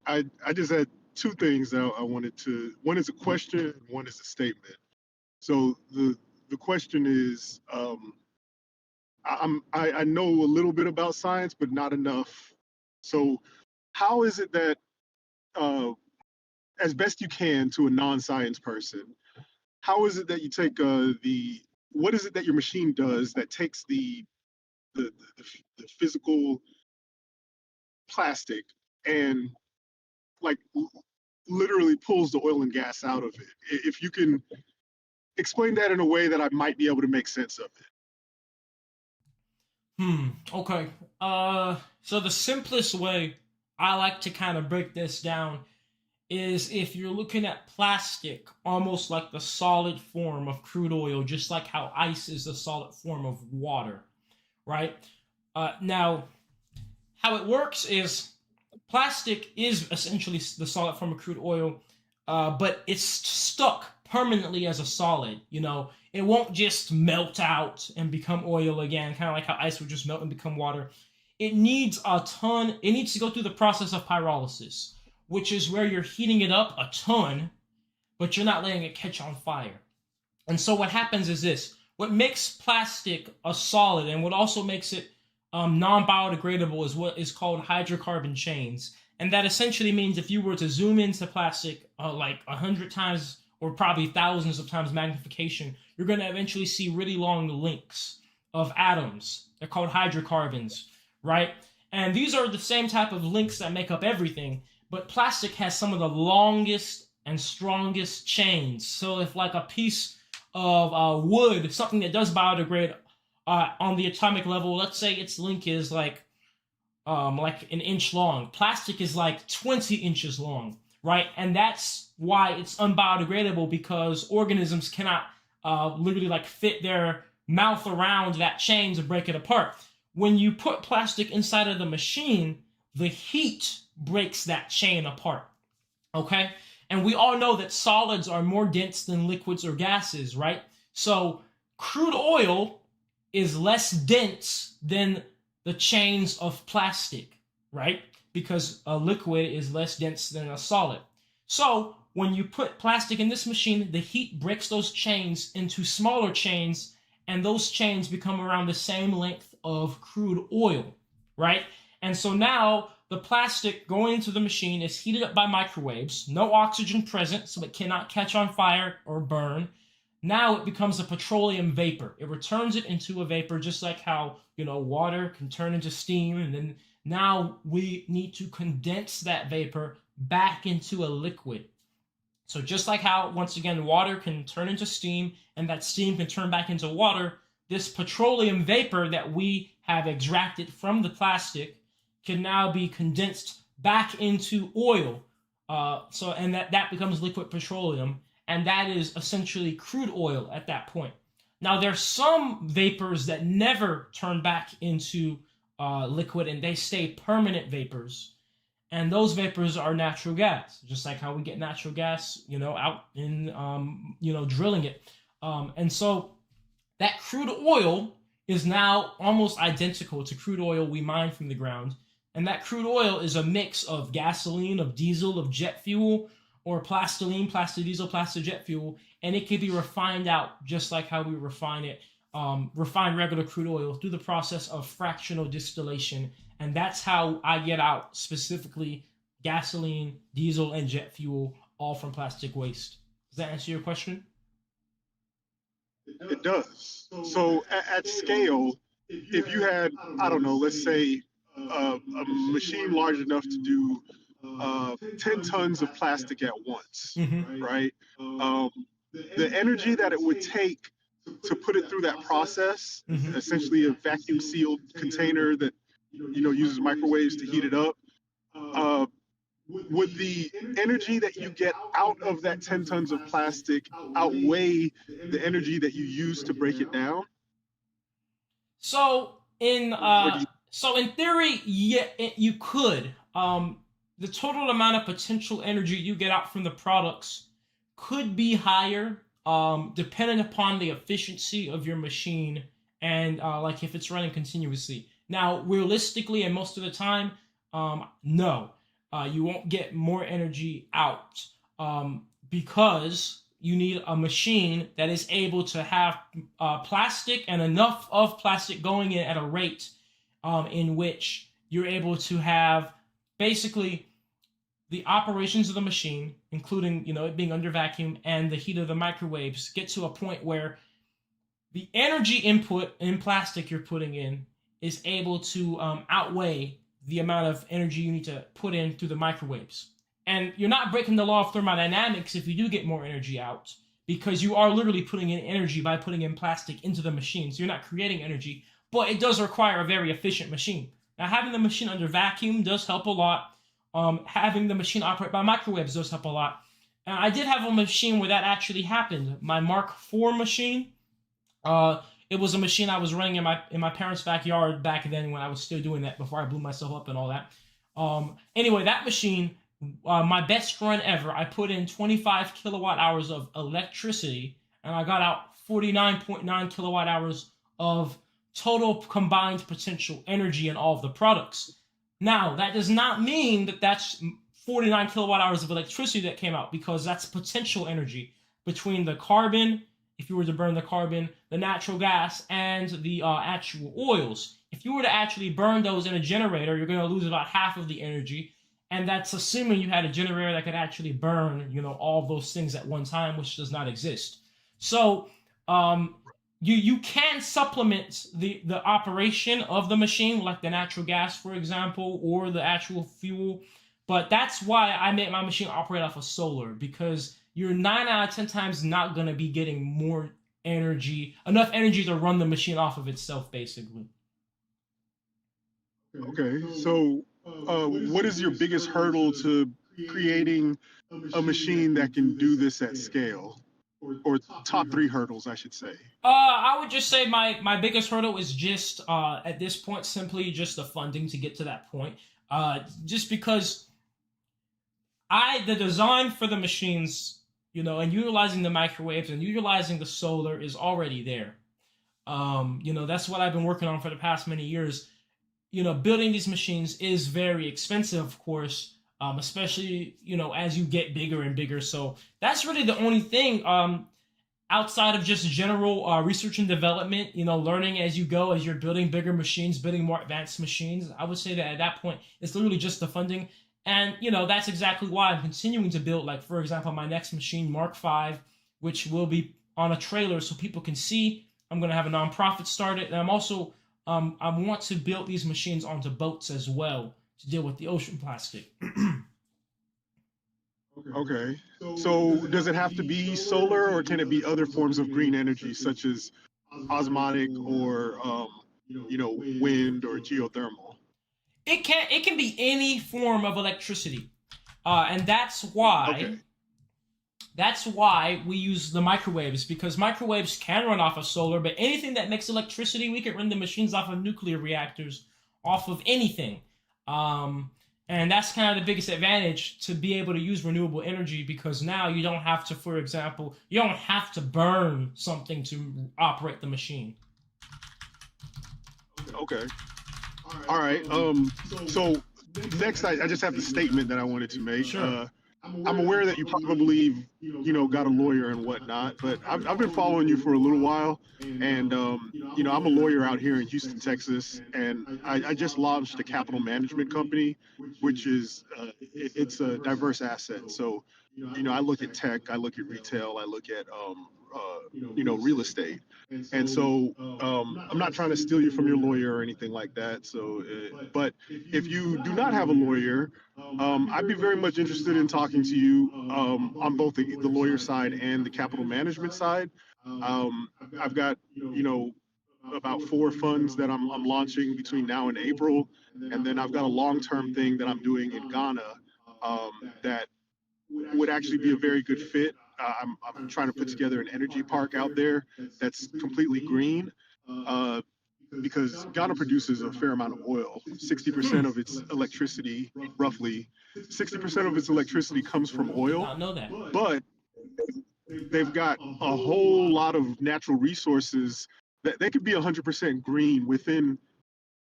I just had two things that I wanted to. One is a question, and one is a statement. So the question is, I know a little bit about science, but not enough. So how is it that, as best you can to a non-science person, how is it that you take what is it that your machine does that takes the physical plastic and like literally pulls the oil and gas out of it? If you can explain that in a way that I might be able to make sense of it. Okay. So the simplest way I like to kind of break this down is if you're looking at plastic almost like the solid form of crude oil, just like how ice is the solid form of water, right? Now, how it works is plastic is essentially the solid form of crude oil, but it's stuck permanently as a solid. It won't just melt out and become oil again, kind of like how ice would just melt and become water. It needs to go through the process of pyrolysis, which is where you're heating it up a ton, but you're not letting it catch on fire. And so what happens is this. What makes plastic a solid and what also makes it non-biodegradable is what is called hydrocarbon chains. And that essentially means if you were to zoom into plastic like 100 times or probably thousands of times magnification, you're going to eventually see really long links of atoms. They're called hydrocarbons, right? And these are the same type of links that make up everything. But plastic has some of the longest and strongest chains. So if like a piece of wood, something that does biodegrade on the atomic level, let's say its link is like an inch long. Plastic is like 20 inches long, right? And that's why it's unbiodegradable, because organisms cannot literally like fit their mouth around that chain to break it apart. When you put plastic inside of the machine, the heat breaks that chain apart, okay? And we all know that solids are more dense than liquids or gases, right? So crude oil is less dense than the chains of plastic, right? Because a liquid is less dense than a solid. So when you put plastic in this machine, the heat breaks those chains into smaller chains, and those chains become around the same length of crude oil, right? And so now the plastic going into the machine is heated up by microwaves, no oxygen present, so it cannot catch on fire or burn. Now it becomes a petroleum vapor. It returns it into a vapor, just like how, water can turn into steam. And then now we need to condense that vapor back into a liquid. So just like how, once again, water can turn into steam and that steam can turn back into water, this petroleum vapor that we have extracted from the plastic can now be condensed back into oil. And that becomes liquid petroleum, and that is essentially crude oil at that point. Now, there's some vapors that never turn back into liquid, and they stay permanent vapors. And those vapors are natural gas, just like how we get natural gas, out in, drilling it. And so that crude oil is now almost identical to crude oil we mine from the ground. And that crude oil is a mix of gasoline, of diesel, of jet fuel, or plastoline, diesel, jet fuel, and it can be refined out just like how we refine regular crude oil through the process of fractional distillation. And that's how I get out specifically gasoline, diesel, and jet fuel, all from plastic waste. Does that answer your question? It does. So at scale, if you had, I don't know, let's say a machine large enough to do 10 tons of plastic at once, right? The energy that it would take to put it through that process, essentially a vacuum sealed container that uses microwaves to heat it up, would the energy that you get out of that 10 tons of plastic outweigh the energy that you use to break it down? So in theory, yeah, you could. The total amount of potential energy you get out from the products could be higher, depending upon the efficiency of your machine and like if it's running continuously. Now, realistically, and most of the time, no, you won't get more energy out because you need a machine that is able to have plastic and enough of plastic going in at a rate in which you're able to have basically the operations of the machine, including it being under vacuum and the heat of the microwaves, get to a point where the energy input in plastic you're putting in is able to outweigh the amount of energy you need to put in through the microwaves. And you're not breaking the law of thermodynamics if you do get more energy out, because you are literally putting in energy by putting in plastic into the machine. So you're not creating energy, but it does require a very efficient machine. Now, having the machine under vacuum does help a lot. Having the machine operate by microwaves does help a lot. And I did have a machine where that actually happened. My Mark IV machine. It was a machine I was running in my parents' backyard back then when I was still doing that before I blew myself up and all that. Anyway, that machine, my best run ever, I put in 25 kilowatt hours of electricity and I got out 49.9 kilowatt hours of total combined potential energy in all of the products. Now, that does not mean that that's 49 kilowatt hours of electricity that came out, because that's potential energy between the carbon, if you were to burn the carbon, the natural gas, and the actual oils. If you were to actually burn those in a generator, you're going to lose about half of the energy, and that's assuming you had a generator that could actually burn, all of those things at one time, which does not exist. So, you can supplement the operation of the machine, like the natural gas, for example, or the actual fuel. But that's why I made my machine operate off of solar, because you're 9 out of 10 times not going to be getting more energy, enough energy to run the machine off of itself, basically. Okay, so what is your biggest hurdle to creating a machine that can do this at scale? Or top 3 hurdles, I should say. I would just say my biggest hurdle is just at this point simply just the funding to get to that point. Just because the design for the machines, and utilizing the microwaves and utilizing the solar is already there. That's what I've been working on for the past many years. Building these machines is very expensive, of course. Especially, as you get bigger and bigger. So that's really the only thing outside of just general research and development, learning as you go, as you're building bigger machines, building more advanced machines. I would say that at that point, it's literally just the funding. And, that's exactly why I'm continuing to build, like, for example, my next machine, Mark V, which will be on a trailer so people can see. I'm going to have a nonprofit started. And I'm also, I want to build these machines onto boats as well, to deal with the ocean plastic. Okay. So does it have to be solar, or can it be other forms of green energy, such as osmotic or, wind or geothermal? it can be any form of electricity, and that's why. Okay. That's why we use the microwaves, because microwaves can run off of solar, but anything that makes electricity, we can run the machines off of nuclear reactors, off of anything. And that's kind of the biggest advantage to be able to use renewable energy, because now you don't have to, for example, you don't have to burn something to operate the machine. Okay. All right. So next, I just have the statement that I wanted to make. Sure. I'm aware that you probably, got a lawyer and whatnot, but I've been following you for a little while, and I'm a lawyer out here in Houston, Texas, and I just launched a capital management company, which is it's a diverse asset. So, I look at tech, I look at retail, I look at real estate, and so I'm not trying to steal you from your lawyer or anything like that. So, but if you do not have a lawyer, I'd be very much interested in talking to you on both the lawyer side and the capital management side. I've got, about 4 funds that I'm launching between now and April. And then I've got a long-term thing that I'm doing in Ghana that would actually be a very good fit. I'm trying to put together an energy park out there that's completely green. Because Ghana produces a fair amount of oil. 60% of its electricity, roughly 60% of its electricity comes from oil. I know that. But they've got a whole lot of natural resources that they could be 100% green within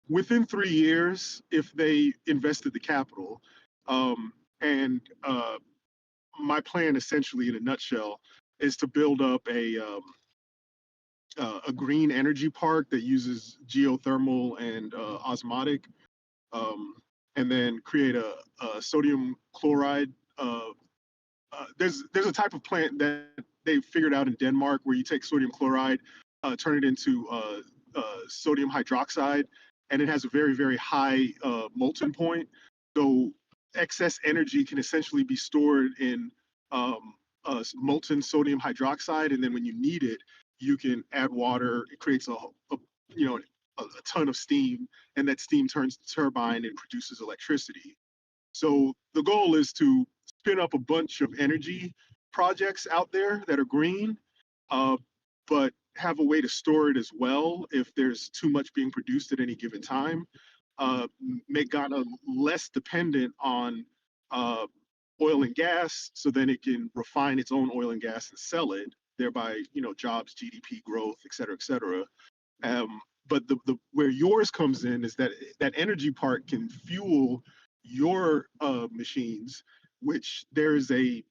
3 years if they invested the capital. And my plan, essentially, in a nutshell, is to build up a green energy park that uses geothermal and osmotic, and then create a sodium chloride. There's a type of plant that they figured out in Denmark where you take sodium chloride, turn it into sodium hydroxide, and it has a very, very high molten point. So excess energy can essentially be stored in molten sodium hydroxide, and then when you need it, you can add water. It creates a ton of steam, and that steam turns the turbine and produces electricity. So the goal is to spin up a bunch of energy projects out there that are green, but have a way to store it as well if there's too much being produced at any given time. Make Ghana less dependent on oil and gas, so then it can refine its own oil and gas and sell it, thereby, jobs, GDP growth, et cetera, et cetera. But the where yours comes in is that energy part can fuel your machines, which there is a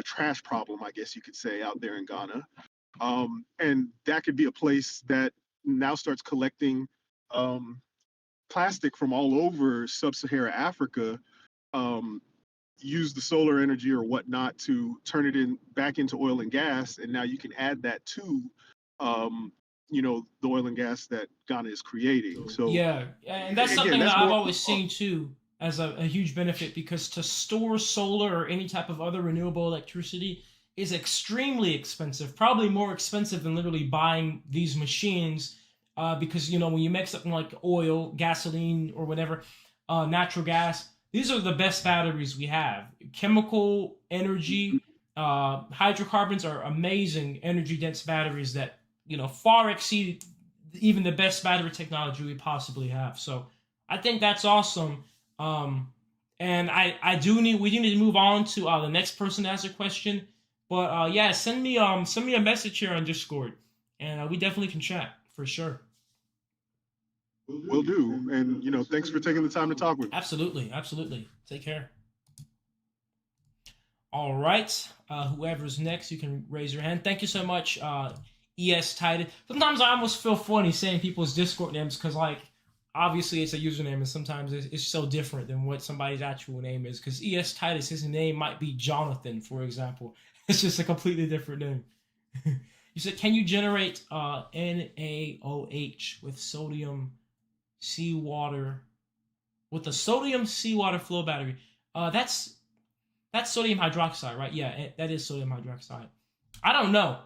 trash problem, I guess you could say, out there in Ghana. And that could be a place that now starts collecting plastic from all over sub-Saharan Africa, use the solar energy or whatnot to turn it back into oil and gas, and now you can add that to the oil and gas that Ghana is creating. So yeah, and that's again, something that's that I've more- always seen too as a huge benefit, because to store solar or any type of other renewable electricity is extremely expensive, probably more expensive than literally buying these machines, because when you make something like oil, gasoline, or whatever, natural gas, these are the best batteries we have. Chemical energy, hydrocarbons are amazing energy dense batteries that far exceed even the best battery technology we possibly have. So I think that's awesome. And we do need to move on to the next person to ask a question. But yeah, send me a message here on Discord, and we definitely can chat for sure. will do. And thanks for taking the time to talk with me. Absolutely. Take care. All right. Whoever's next, you can raise your hand. Thank you so much, ES Titus. Sometimes I almost feel funny saying people's Discord names because, obviously it's a username, and sometimes it's so different than what somebody's actual name is. Because ES Titus, his name might be Jonathan, for example. It's just a completely different name. You said, can you generate NaOH with sodium seawater with a sodium seawater flow battery? That's sodium hydroxide, right? Yeah, that is sodium hydroxide. I don't know,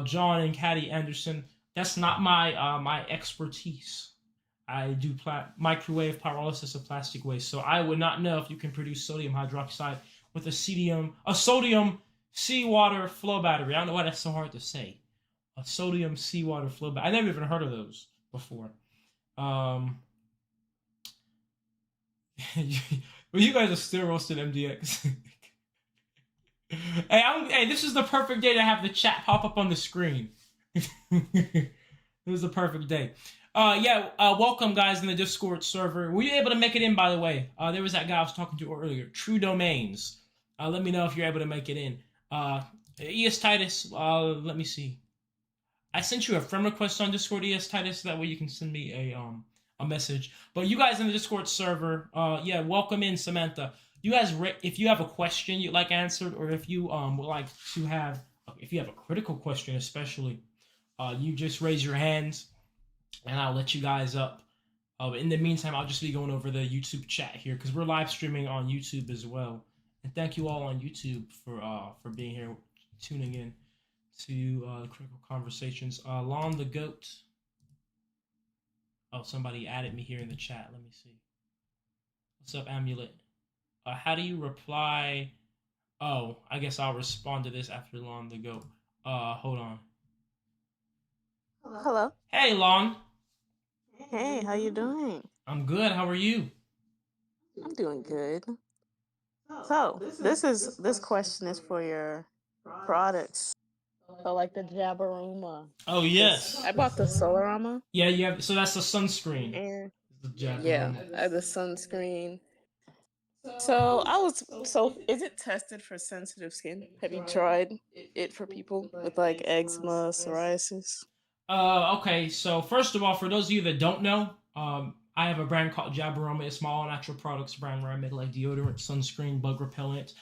John and Caddy Anderson. That's not my expertise. I do microwave pyrolysis of plastic waste, so I would not know if you can produce sodium hydroxide with a sodium seawater flow battery. I don't know why that's so hard to say. A sodium seawater flow battery. I never even heard of those before. Well, you guys are still roasting MDX. Hey, this is the perfect day to have the chat pop up on the screen. It was the perfect day. Welcome guys in the Discord server. Were you able to make it in, by the way? There was that guy I was talking to earlier, True Domains. Let me know if you're able to make it in. ES Titus, let me see. I sent you a friend request on Discord, ES Titus. That way you can send me a message. But you guys in the Discord server, welcome in, Samantha. You guys, if you have a question you'd like answered, or if you would like to have, if you have a critical question especially, you just raise your hands and I'll let you guys up. But in the meantime, I'll just be going over the YouTube chat here because we're live streaming on YouTube as well. And thank you all on YouTube for being here, tuning in to Critical Conversations. Lon the Goat. Oh, somebody added me here in the chat. Let me see. What's up, Amulet? How do you reply? Oh, I guess I'll respond to this after Lon the Goat. Hold on. Hello. Hey, Lon. Hey, how you doing? I'm good. How are you? I'm doing good. So, this question is for your products. So, like the Jabberoma. Oh, yes. I bought the Solarama. Yeah, you have. So that's the sunscreen. And The Jabberoma. yeah, I have the sunscreen. So is it tested for sensitive skin? Have you tried it for people with like eczema, psoriasis? Okay. So first of all, for those of you that don't know, I have a brand called Jabberoma. It's my all natural products brand where I make like deodorant, sunscreen, bug repellent.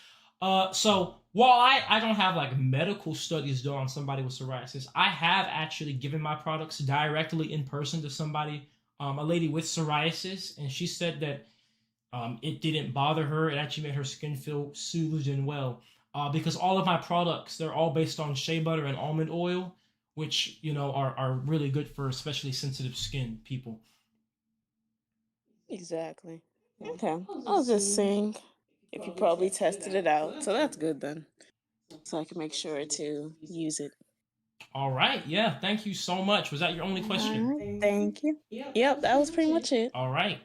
So while I don't have like medical studies done on somebody with psoriasis, I have actually given my products directly in person to somebody, a lady with psoriasis, and she said that it didn't bother her. It actually made her skin feel soothed and well. Because all of my products, they're all based on shea butter and almond oil, which, are really good for especially sensitive skin people. Exactly. Okay. I was just saying if you probably tested it out. So that's good then. So I can make sure to use it. All right. Yeah. Thank you so much. Was that your only question? All right, thank you. Yep, that was pretty much it. All right.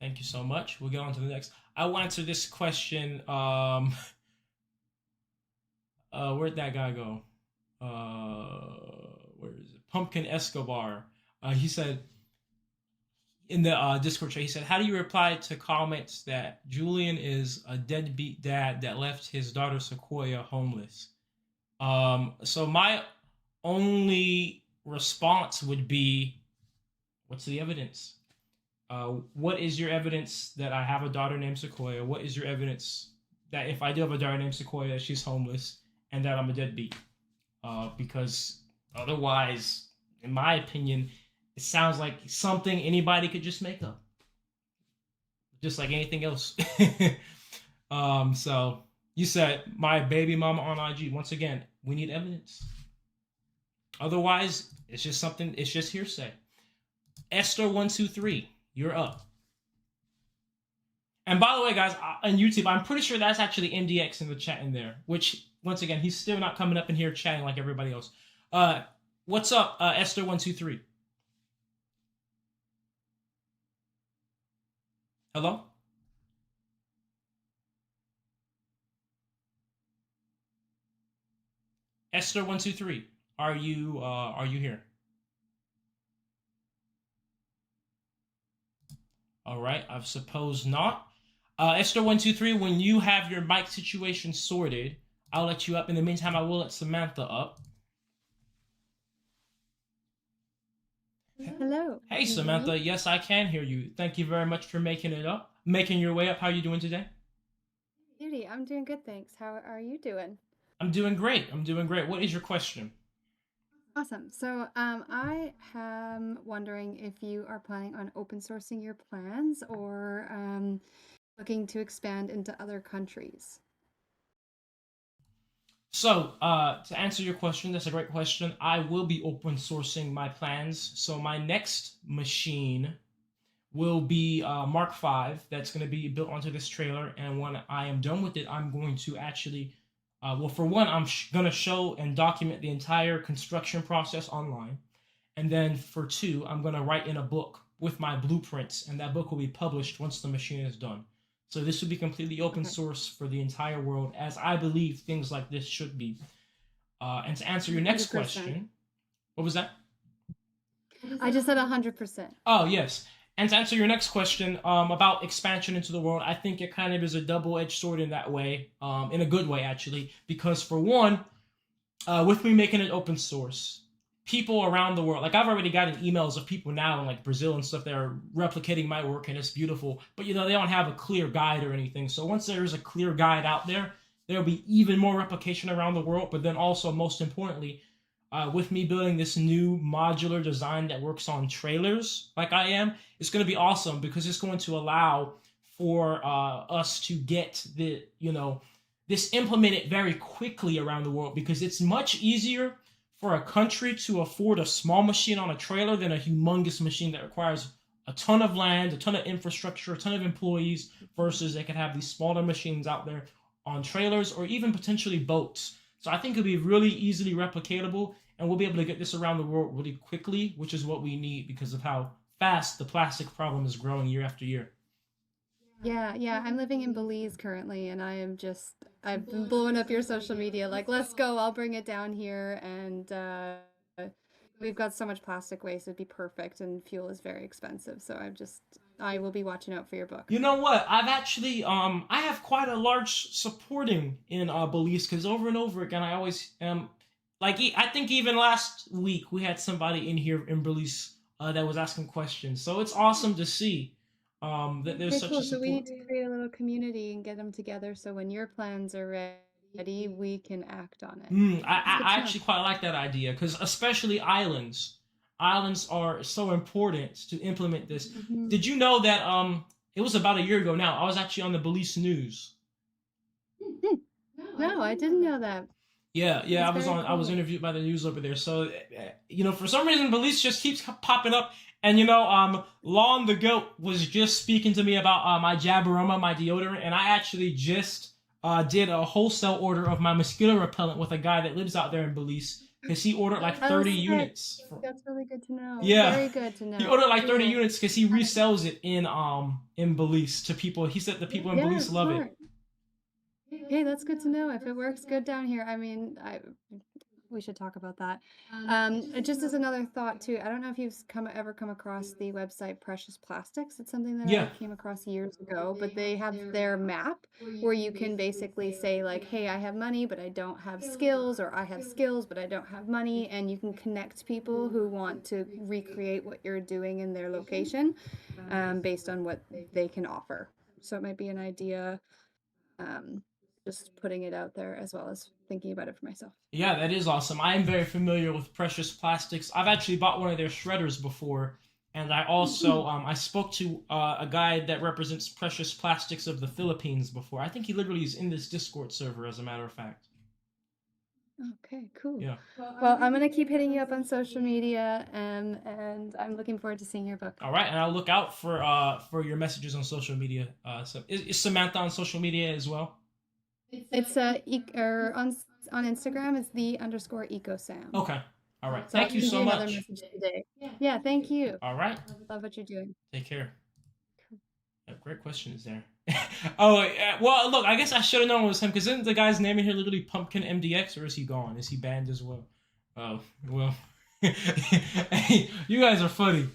Thank you so much. We'll get on to the next. I will answer this question. Where'd that guy go? Where is it? Pumpkin Escobar. He said in the Discord chat, he said, how do you reply to comments that Julian is a deadbeat dad that left his daughter Sequoia homeless? So my only response would be, what's the evidence? What is your evidence that I have a daughter named Sequoia? What is your evidence that if I do have a daughter named Sequoia, she's homeless and that I'm a deadbeat? Because otherwise, in my opinion, it sounds like something anybody could just make up. Just like anything else. So you said my baby mama on IG. Once again, we need evidence. Otherwise, it's just hearsay. Esther123. You're up. And by the way, guys, on YouTube, I'm pretty sure that's actually MDX in the chat in there, which, once again, he's still not coming up in here chatting like everybody else. What's up, Esther123? Hello? Esther123, are you here? All right, I suppose not. Esther123, when you have your mic situation sorted, I'll let you up. In the meantime, I will let Samantha up. Hello. Hey, Samantha. Yes, I can hear you. Thank you very much for making your way up. How are you doing today? Beauty, I'm doing good, thanks. How are you doing? I'm doing great. What is your question? Awesome. So I am wondering if you are planning on open sourcing your plans or looking to expand into other countries. So, to answer your question, that's a great question. I will be open sourcing my plans. So my next machine will be Mark V. That's going to be built onto this trailer, and when I am done with it, I'm going to actually, well, for one, I'm going to show and document the entire construction process online, and then for two, I'm going to write in a book with my blueprints, and that book will be published once the machine is done. So this will be completely open source for the entire world, as I believe things like this should be. And to answer your next 100%. question, what was that? I just said 100%. Oh, yes. And to answer your next question about expansion into the world, I think it kind of is a double-edged sword in that way, in a good way, actually. Because for one, with me making it open source, people around the world, like I've already gotten emails of people now in like Brazil and stuff that are replicating my work, and it's beautiful. But they don't have a clear guide or anything. So once there's a clear guide out there, there'll be even more replication around the world. But then also, most importantly, with me building this new modular design that works on trailers like I am, it's going to be awesome because it's going to allow for us to get this implemented very quickly around the world, because it's much easier for a country to afford a small machine on a trailer than a humongous machine that requires a ton of land, a ton of infrastructure, a ton of employees, versus they could have these smaller machines out there on trailers or even potentially boats. So I think it'll be really easily replicatable, and we'll be able to get this around the world really quickly, which is what we need because of how fast the plastic problem is growing year after year. Yeah. I'm living in Belize currently, and I've been blowing up your social media. Like, let's go. I'll bring it down here. And we've got so much plastic waste. It'd be perfect. And fuel is very expensive. So I will be watching out for your book. You know what? I've actually, I have quite a large supporting in Belize, because over and over again, I always am, like, I think even last week we had somebody in here in Belize that was asking questions. So it's awesome to see that there's Okay, such cool. a So we support. need to create a little community and get them together. So when your plans are ready, we can act on it. I, It's good I to know. actually quite like that idea, because especially islands. Islands are so important to implement this. Mhm. Did you know that it was about a year ago now, I was actually on the Belize news. No, I didn't know that. Yeah, That's I was very on. I was cool. interviewed by the news over there. So, for some reason, Belize just keeps popping up. And Lon the goat was just speaking to me about my Jabberoma, my deodorant, and I actually just did a wholesale order of my mosquito repellent with a guy that lives out there in Belize, because he ordered like Oh, 30 sick. units. That's really good to know. Yeah, Very good to know. he ordered like 30 Cool. units because he resells it in Belize to people. He said the people in Yeah, Belize love it. smart. Hey, that's good to know. If it works good down here, I mean, we should talk about that. Just as another thought too, I don't know if you've ever come across the website Precious Plastics. It's something that Yeah. I came across years ago, but they have their map where you can basically say like, hey, I have money, but I don't have skills, or I have skills, but I don't have money, and you can connect people who want to recreate what you're doing in their location, based on what they can offer. So it might be an idea. Just putting it out there as well as thinking about it for myself. Yeah, that is awesome. I am very familiar with Precious Plastics. I've actually bought one of their shredders before, and I also I spoke to a guy that represents Precious Plastics of the Philippines before. I think he literally is in this Discord server, as a matter of fact. Okay, cool. Yeah. Well, I'm gonna keep hitting you up on social media, and I'm looking forward to seeing your book. All right, and I'll look out for your messages on social media. So is Samantha on social media as well? It's or on Instagram. It's _ecosam. Okay. All right. So I'll Thank you send so another much. message today. Yeah, thank you. All right. Love what you're doing. Take care. Yeah, great questions there. Oh, well, look, I guess I should have known it was him, because isn't the guy's name in here literally Pumpkin MDX, or is he gone? Is he banned as well? Oh, well. Hey, you guys are funny.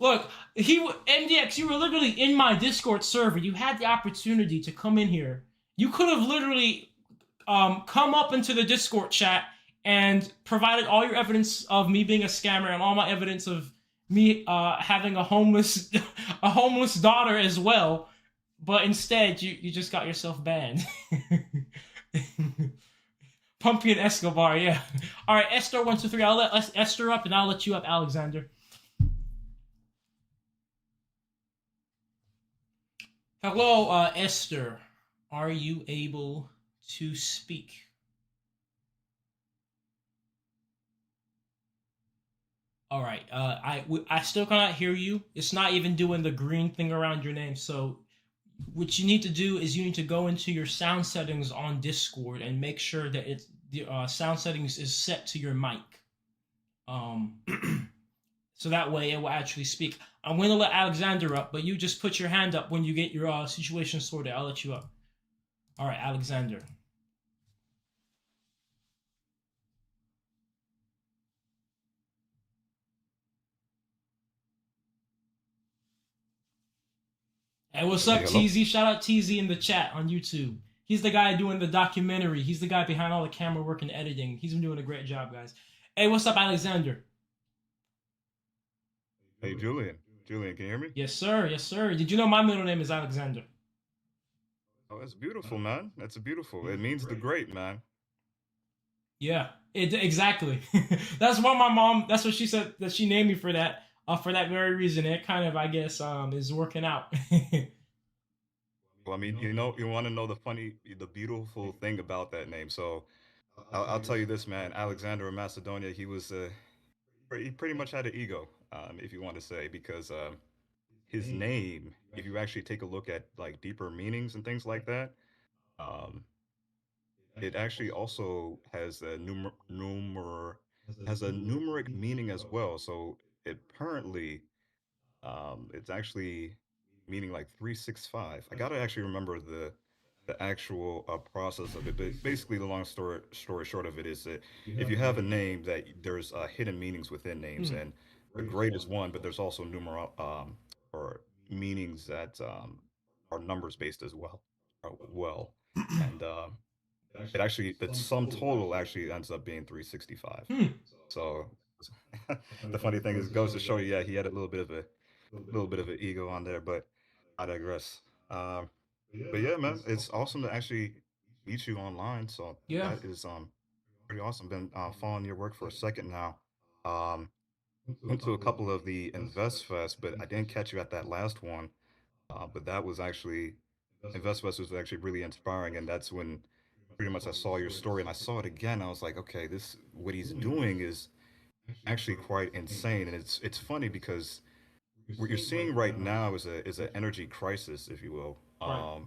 Look, MDX, you were literally in my Discord server. You had the opportunity to come in here. You could have literally come up into the Discord chat and provided all your evidence of me being a scammer and all my evidence of me having a homeless daughter as well. But instead, you just got yourself banned. Pumpkin Escobar, yeah. All right, Esther 123. I'll let Esther up, and I'll let you up, Alexander. Hello, Esther. Are you able to speak? All right. I still cannot hear you. It's not even doing the green thing around your name. So what you need to do is you need to go into your sound settings on Discord and make sure that it's the sound settings is set to your mic. Um, so that way it will actually speak. I'm going to let Alexander up, but you just put your hand up when you get your situation sorted. I'll let you up. All right, Alexander. Hey, what's up, Hey, hello. TZ? Shout out TZ in the chat on YouTube. He's the guy doing the documentary. He's the guy behind all the camera work and editing. He's been doing a great job, guys. Hey, what's up, Alexander? Hey, Julian. Julian, can you hear me? Yes, sir. Yes, sir. Did you know my middle name is Alexander? Oh, that's beautiful, man. That's beautiful. It means the great, man. Yeah, exactly. That's what my mom. That's what she said that she named me for that. For that very reason. It kind of, I guess, is working out. Well, I mean, you want to know the beautiful thing about that name. So I'll tell you this, man. Alexander of Macedonia, he pretty much had an ego, if you want to say, because his name, if you actually take a look at like deeper meanings and things like that, um, it actually also has a has a numeric meaning as well. So it apparently it's actually meaning like 365. I gotta actually remember the actual process of it. But basically, the long story short of it is that if you have a name, that there's hidden meanings within names, Hmm. and the great is one, but there's also numeral or meanings that are numbers based as well. Well, and it actually the sum total actually ends up being 365. Hmm. So the funny thing is, goes to show you, yeah, he had a little bit of an ego on there, but I digress. Um, but yeah, man, it's awesome to actually meet you online. So Yeah. that is pretty awesome. Been following your work for a second now. Um, went to a couple of the Invest Fest, but I didn't catch you at that last one. But that was actually Invest Fest was actually really inspiring, and that's when pretty much I saw your story and I saw it again. I was like, okay, this what he's doing is actually quite insane, and it's funny because what you're seeing right now is an energy crisis, if you will. Right.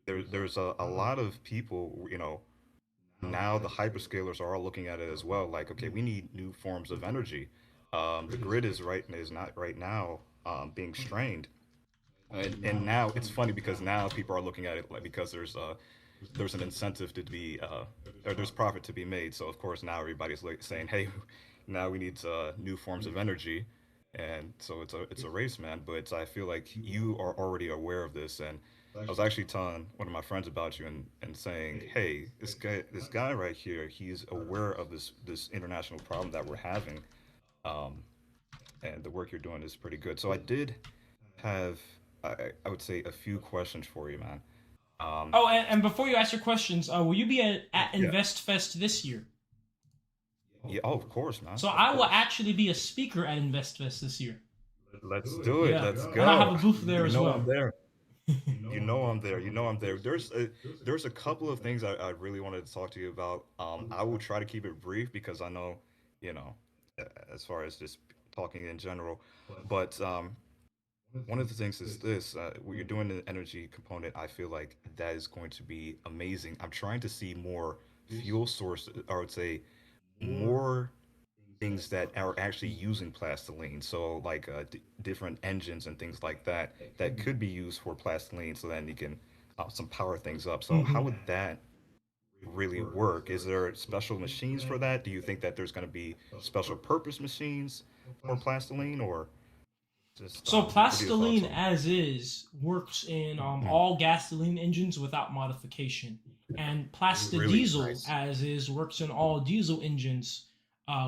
There's a lot of people, now the hyperscalers are all looking at it as well. Like, okay, we need new forms of energy. The grid is not right now being strained, and now it's funny because now people are looking at it like because there's an incentive to be or there's profit to be made. So of course now everybody's like saying, hey, now we need new forms of energy, and so it's a race, man. But I feel like you are already aware of this, and I was actually telling one of my friends about you and saying, hey, this guy right here, he's aware of this international problem that we're having, um, and the work you're doing is pretty good. So I did have I would say a few questions for you, man. Um, Oh, and before you ask your questions, will you be at yeah, Invest Fest this year? yeah. Oh, of course, man. So Of I will course. actually be a speaker at Invest Fest this year. Let's do it. Yeah, Let's and I have go. a booth there You as know I'm well. there. You know I'm there. You know I'm there. There's a couple of things I really wanted to talk to you about. I will try to keep it brief because I know, you know, as far as just talking in general. But one of the things is this: what you're doing in the energy component. I feel like that is going to be amazing. I'm trying to see more fuel source, or I would say more things that are actually using plastiline. So like different engines and things like that that could be used for plastiline, so then you can some power things up. So how Hmm. would that really work? Is there special machines for that? Do you think that there's going to be special purpose machines for plastiline, or just So what are your thoughts plastoline on as is works in it? all gasoline engines without modification, and Really plastadiesel nice. as is works in all diesel engines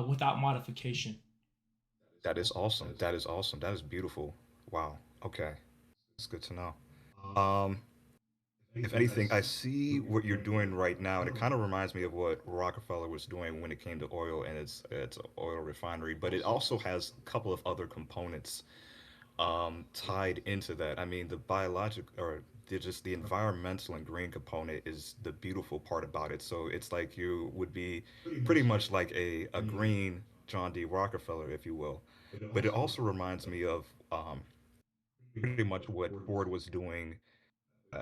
without modification. That is awesome. That is awesome. That is beautiful. Wow. Okay. That's good to know. Um, if anything, I see what you're doing right now, and it kind of reminds me of what Rockefeller was doing when it came to oil and its oil refinery. But it also has a couple of other components tied into that. I mean, the biologic or just the environmental and green component is the beautiful part about it. So it's like you would be pretty much like a green. John D. Rockefeller, if you will. But it also reminds me of pretty much what Ford was doing.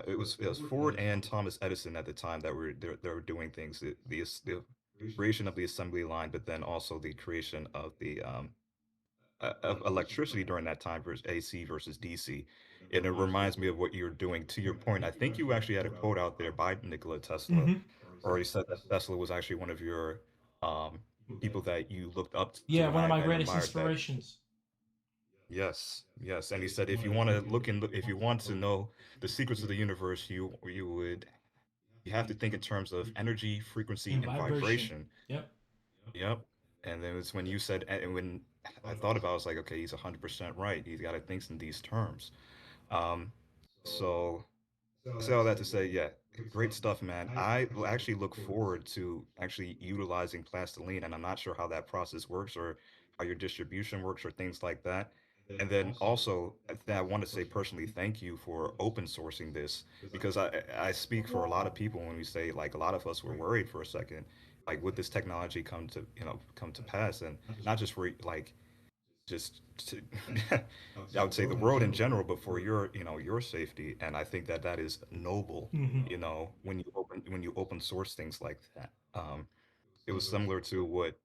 It was Ford and Thomas Edison at the time that they were doing things. The creation of the assembly line, but then also the creation of electricity during that time versus AC versus DC. And it reminds me of what you're doing. To your point, I think you actually had a quote out there by Nikola Tesla, Hmm. or you said that Tesla was actually one of your um, people that you looked up Yeah, to and, one of my and greatest admired. That inspirations. yes, yes, and he said if you want to if you want to know the secrets of the universe, you have to think in terms of energy, frequency, And and vibration. vibration. Yep. Yep. And then it's when you said, and when I thought about it, I was like, okay, he's 100% right. He's got to think in these terms. Um, so I say all that to say, yeah, great stuff, man. I will actually look forward to actually utilizing plastiline, and I'm not sure how that process works or how your distribution works or things like that. And then also, I want to say personally, thank you for open sourcing this because I speak for a lot of people when we say like a lot of us were worried for a second, like would this technology come to pass, and not just for like just to, I would say the world in general, but for your safety. And I think that that is noble, Hmm. when you open source things like that. It was similar to what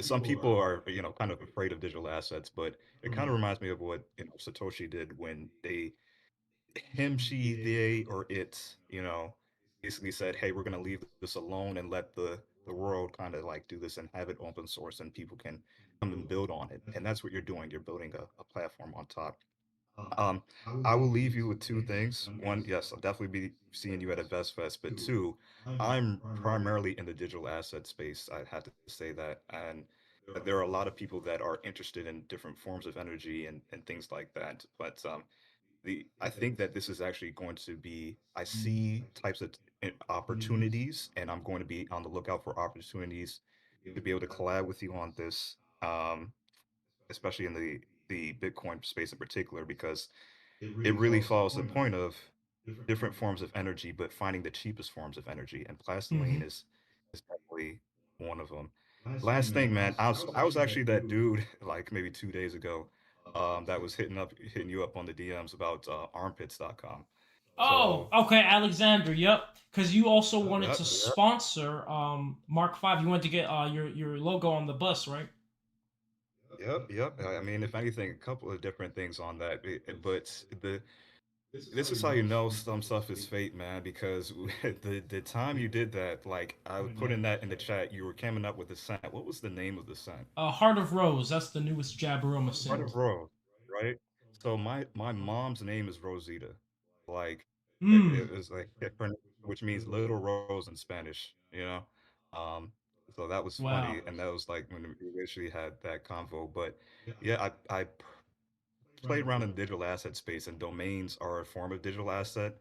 some people are, kind of afraid of digital assets, but it kind of reminds me of what, Satoshi did when him, she, they, or it, basically said, "Hey, we're going to leave this alone and let the world kind of like do this and have it open source and people can come and build on it." And that's what you're doing. You're building a platform on top. Um, I will leave you with two things. One, yes, I'll definitely be seeing you at InvestFest, but two, I'm primarily in the digital asset space. I have to say that. And there are a lot of people that are interested in different forms of energy and things like that. But the I think that this is actually going to be I see types of opportunities, and I'm going to be on the lookout for opportunities to be able to collab with you on this, especially in the Bitcoin space in particular, because it really follows the point of different forms of energy, but finding the cheapest forms of energy, and plastiline Hmm. is definitely one of them. Last thing, man, I was actually that dude like maybe 2 days ago, that was hitting you up on the DMs about armpits.com. Oh, So okay, Alexander. Yep. Because you also wanted yep, to yep, sponsor Mark V. You wanted to get your logo on the bus, right? yep. I mean, if anything, a couple of different things on that, but this is how you know some stuff is fate, man, because the time you did that, like I would put in that in the chat, you were coming up with the scent. What was the name of the scent? Heart of Rose. That's the newest Jabaroma Heart of scent. Rose, right? So my mom's name is Rosita. Like it Mm. was like which means little rose in Spanish. Um, so that was Wow. funny, and that was like when we actually had that convo. But yeah, I played around in the digital asset space, and domains are a form of digital asset.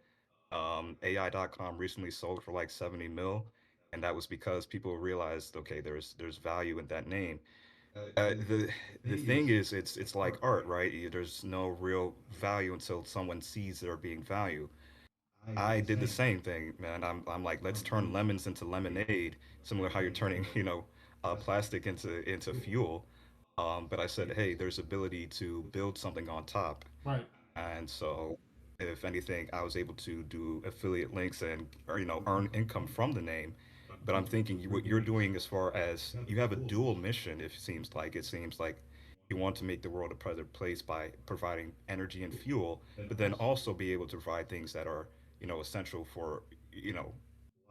AI.com recently sold for like 70 mil, and that was because people realized, okay, there's value in that name. The thing is, it's like art, right? There's no real value until someone sees there being value. I did the same thing, man. I'm like, let's turn lemons into lemonade, similar how you're turning, plastic into fuel. But I said, hey, there's ability to build something on top. Right. And so, if anything, I was able to do affiliate links and or, earn income from the name. But I'm thinking what you're doing as far as you have a dual mission. It seems like you want to make the world a better place by providing energy and fuel, but then also be able to provide things that are essential for you know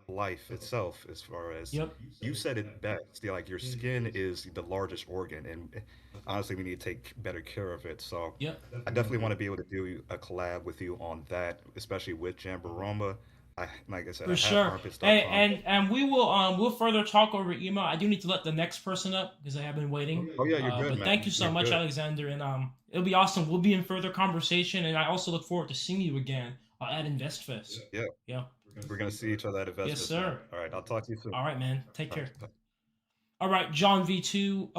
life itself. As far as Yep. you said it best, like your skin is the largest organ, and honestly, we need to take better care of it. So Yep. I definitely want to be able to do a collab with you on that, especially with Jamboroma. Like I said, For I have sure. Hey, armpits.com. and we'll further talk over email. I do need to let the next person up because I have been waiting. Oh yeah, you're good, But thank man. you so You're much, good. Alexander, and it'll be awesome. We'll be in further conversation, and I also look forward to seeing you again at InvestFest. Yeah, Yeah. we're gonna see each other at Yes, Investments, man. sir. All right, I'll talk to you soon. All right, man. Take All right, care. bye. All right, John V2.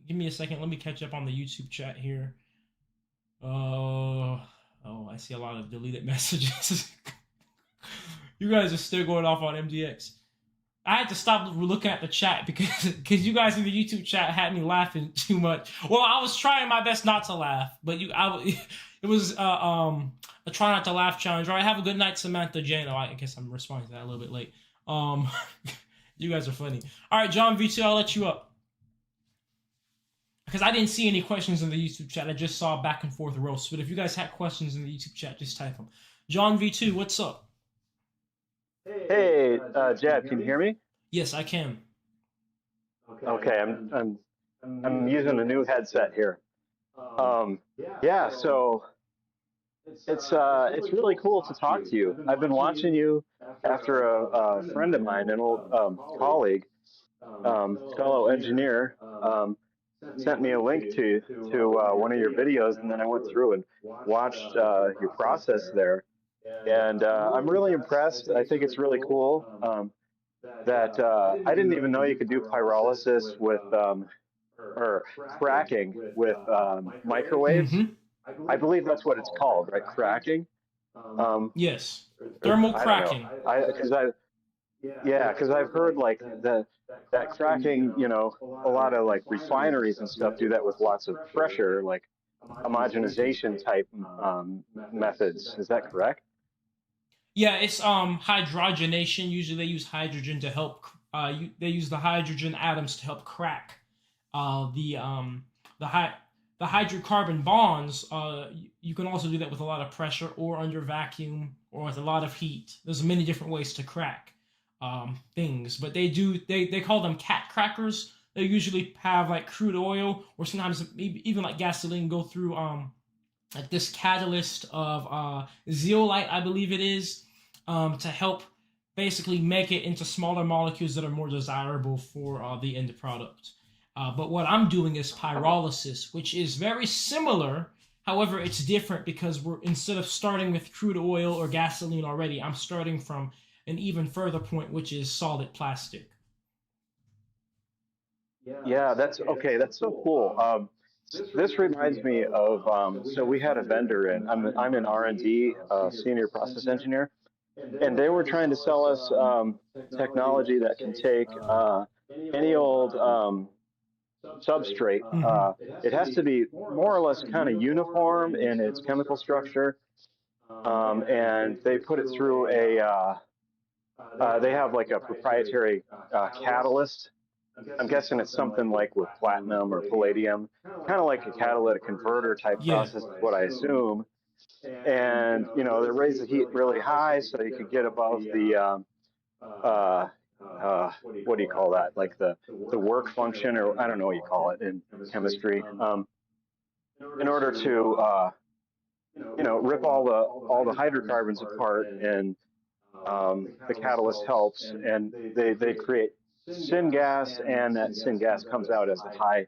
Give me a second. Let me catch up on the YouTube chat here. Oh, I see a lot of deleted messages. You guys are still going off on MDX. I had to stop looking at the chat because you guys in the YouTube chat had me laughing too much. Well, I was trying my best not to laugh, but it was a try not to laugh challenge. All right, have a good night, Samantha Jane. Oh, I guess I'm responding to that a little bit late. You guys are funny. All right, John V2, I'll let you up because I didn't see any questions in the YouTube chat. I just saw back and forth roast. But if you guys had questions in the YouTube chat, just type them. John V2, what's up? Hey, Jad, can you hear me? Yes, I can. Okay, I'm using a new headset here. Yeah, so it's really cool to talk to you. I've been watching you after a friend of mine, an old colleague, fellow engineer, sent me a link to one of your videos, and then I went through and watched your process there. And I'm really impressed. I think it's really cool that I didn't even know you could do pyrolysis with or cracking with microwaves. Mm-hmm. I believe that's what it's called, right? Cracking. Yes, thermal cracking. Because I've heard like that cracking. You know, a lot of like refineries and stuff do that with lots of pressure, like homogenization type methods. Is that correct? Yeah, it's hydrogenation. Usually they use hydrogen to help. They use the hydrogen atoms to help crack the hydrocarbon bonds. You can also do that with a lot of pressure or under vacuum or with a lot of heat. There's many different ways to crack things, but they call them cat crackers. They usually have like crude oil or sometimes even like gasoline go through like this catalyst of zeolite, I believe it is, to help basically make it into smaller molecules that are more desirable for the end product. But what I'm doing is pyrolysis, which is very similar. However, it's different because instead of starting with crude oil or gasoline already, I'm starting from an even further point, which is solid plastic. Yeah, that's okay. That's so cool. This reminds me of so we had a vendor in. I'm an R&D senior process engineer, and they were trying to sell us technology that can take any old substrate. It has to be more or less kind of uniform in its chemical structure, and they put it through they have like a proprietary catalyst. I'm guessing it's something like with platinum or palladium, kind of like a catalytic converter type process is what I assume. And, you know, they raise the heat really high so you could get above the, what do you call that? Like the work function, or I don't know what you call it in chemistry, in order to, you know, rip all the hydrocarbons apart, and the catalyst helps, and they create syngas, and that syngas comes out as a high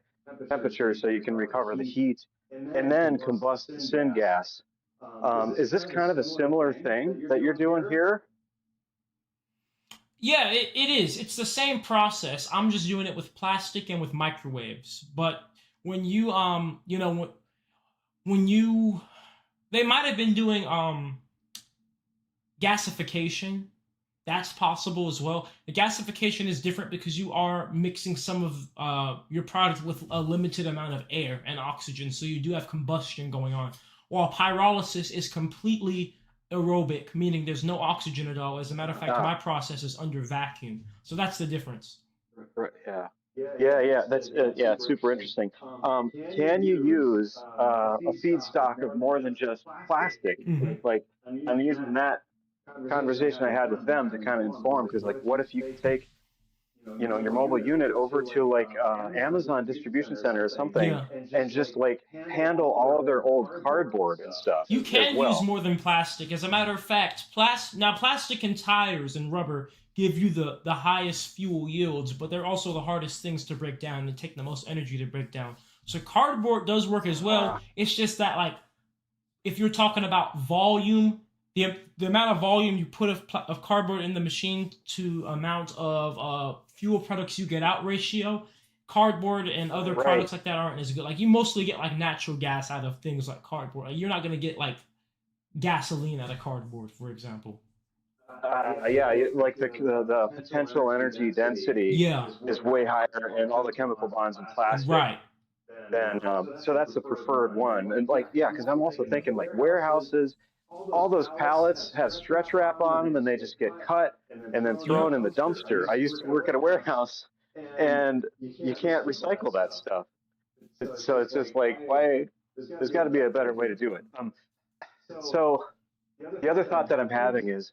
temperature so you can recover the heat and then combust the syngas. Is this kind of a similar thing that you're doing here? Yeah, it is. It's the same process. I'm just doing it with plastic and with microwaves. But when you you know, when you they might have been doing gasification. That's possible as well. The gasification is different because you are mixing some of your product with a limited amount of air and oxygen, so you do have combustion going on. While pyrolysis is completely aerobic, meaning there's no oxygen at all. As a matter of fact, my process is under vacuum. So that's the difference. Right, yeah. That's it's super interesting. Can you use a feedstock of more than just plastic? Mm-hmm. Like, I'm using that conversation I had with them to kind of inform, because like, what if you could take, you know, your mobile unit over to like Amazon distribution center or something, and just like handle all of their old cardboard and stuff? You can use more than plastic. As a matter of fact, plastic and tires and rubber give you the highest fuel yields, but they're also the hardest things to break down and take the most energy to break down. So cardboard does work as well. It's just that, like, if you're talking about volume, the amount of volume you put of cardboard in the machine to amount of fuel products you get out ratio, cardboard and other products like that aren't as good. Like, you mostly get like natural gas out of things like cardboard. Like, you're not going to get like gasoline out of cardboard, for example. Like the potential energy density Yeah, is way higher in all the chemical bonds in plastic. right. Then so that's the preferred one. And like, yeah, because I'm also thinking like warehouses, all those pallets have stretch wrap on them and they just get cut and then Yep. thrown in the dumpster. I used to work at a warehouse and you can't recycle that stuff. So it's just like, why? There's got to be a better way to do it. So the other thought that I'm having is,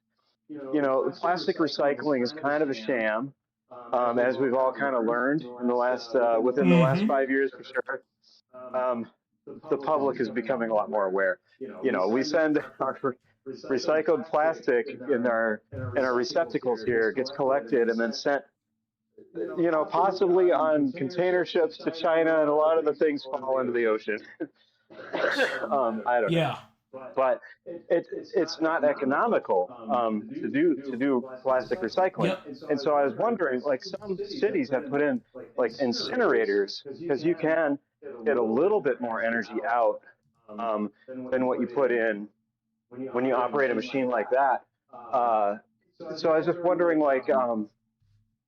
plastic recycling is kind of a sham, as we've all kind of learned in the last within the last Mhm. 5 years for sure. Um, the public is becoming a lot more aware. We send our recycled plastic in our receptacles here, gets collected and then sent, possibly on container ships to China, and a lot of the things fall into the ocean. I don't know, Yeah. but it's not economical to do plastic recycling. Yep. And so I was wondering, like some cities have put in like incinerators because you can get a little bit more energy out than what you put in when you operate a machine like that. So I was just wondering, like, am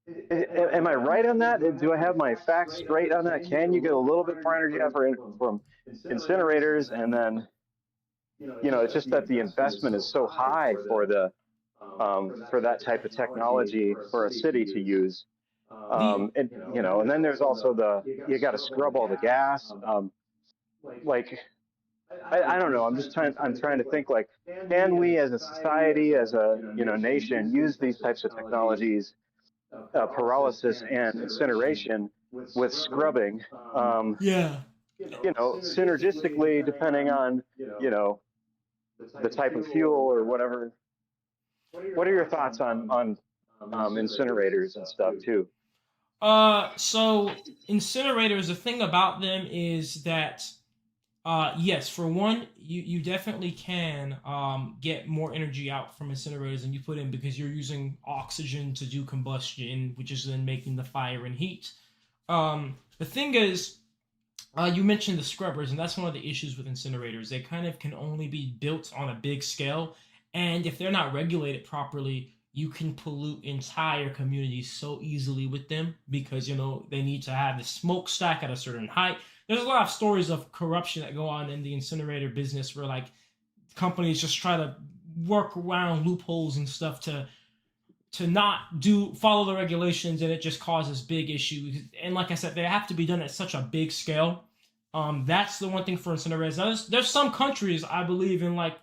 I right on that? Do I have my facts straight on that? Can you get a little bit more energy out from incinerators? And then, it's just that the investment is so high for that type of technology for a city to use. And then there's also you got to scrub all the gas. Like, I don't know. I'm trying to think, like, can we as a society, as a nation, use these types of technologies, pyrolysis and incineration with scrubbing, Yeah. synergistically, depending on the type of fuel or whatever. What are your thoughts on incinerators and stuff too? So incinerators, the thing about them is that, yes, for one, you definitely can get more energy out from incinerators than you put in because you're using oxygen to do combustion, which is then making the fire and heat. The thing is, you mentioned the scrubbers, and that's one of the issues with incinerators. They kind of can only be built on a big scale, and if they're not regulated properly, you can pollute entire communities so easily with them because they need to have the smokestack at a certain height. There's a lot of stories of corruption that go on in the incinerator business where like companies just try to work around loopholes and stuff to not follow the regulations, and it just causes big issues. And like I said, they have to be done at such a big scale. That's the one thing for incinerators. Now, there's some countries I believe in, like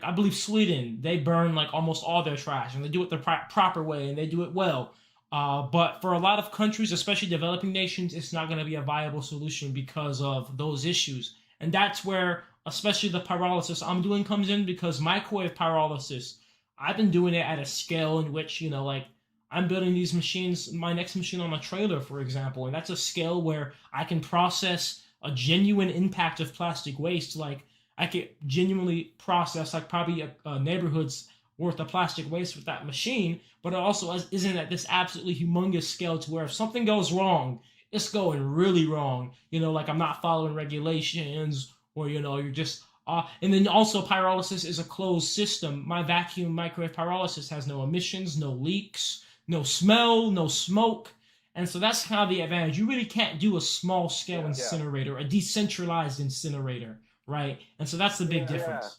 I believe Sweden, they burn like almost all their trash and they do it the proper way and they do it well. But for a lot of countries, especially developing nations, it's not going to be a viable solution because of those issues. And that's where, especially the pyrolysis I'm doing comes in, because microwave pyrolysis, I've been doing it at a scale in which, like I'm building these machines, my next machine on a trailer, for example, and that's a scale where I can process a genuine impact of plastic waste. Like I could genuinely process like probably a neighborhood's worth of plastic waste with that machine, but it also isn't at this absolutely humongous scale to where if something goes wrong, it's going really wrong. Like I'm not following regulations, or you're just and then also pyrolysis is a closed system. My vacuum microwave pyrolysis has no emissions, no leaks, no smell, no smoke. And so that's kind of the advantage. You really can't do a small scale incinerator, a decentralized incinerator, right? And so that's the big difference.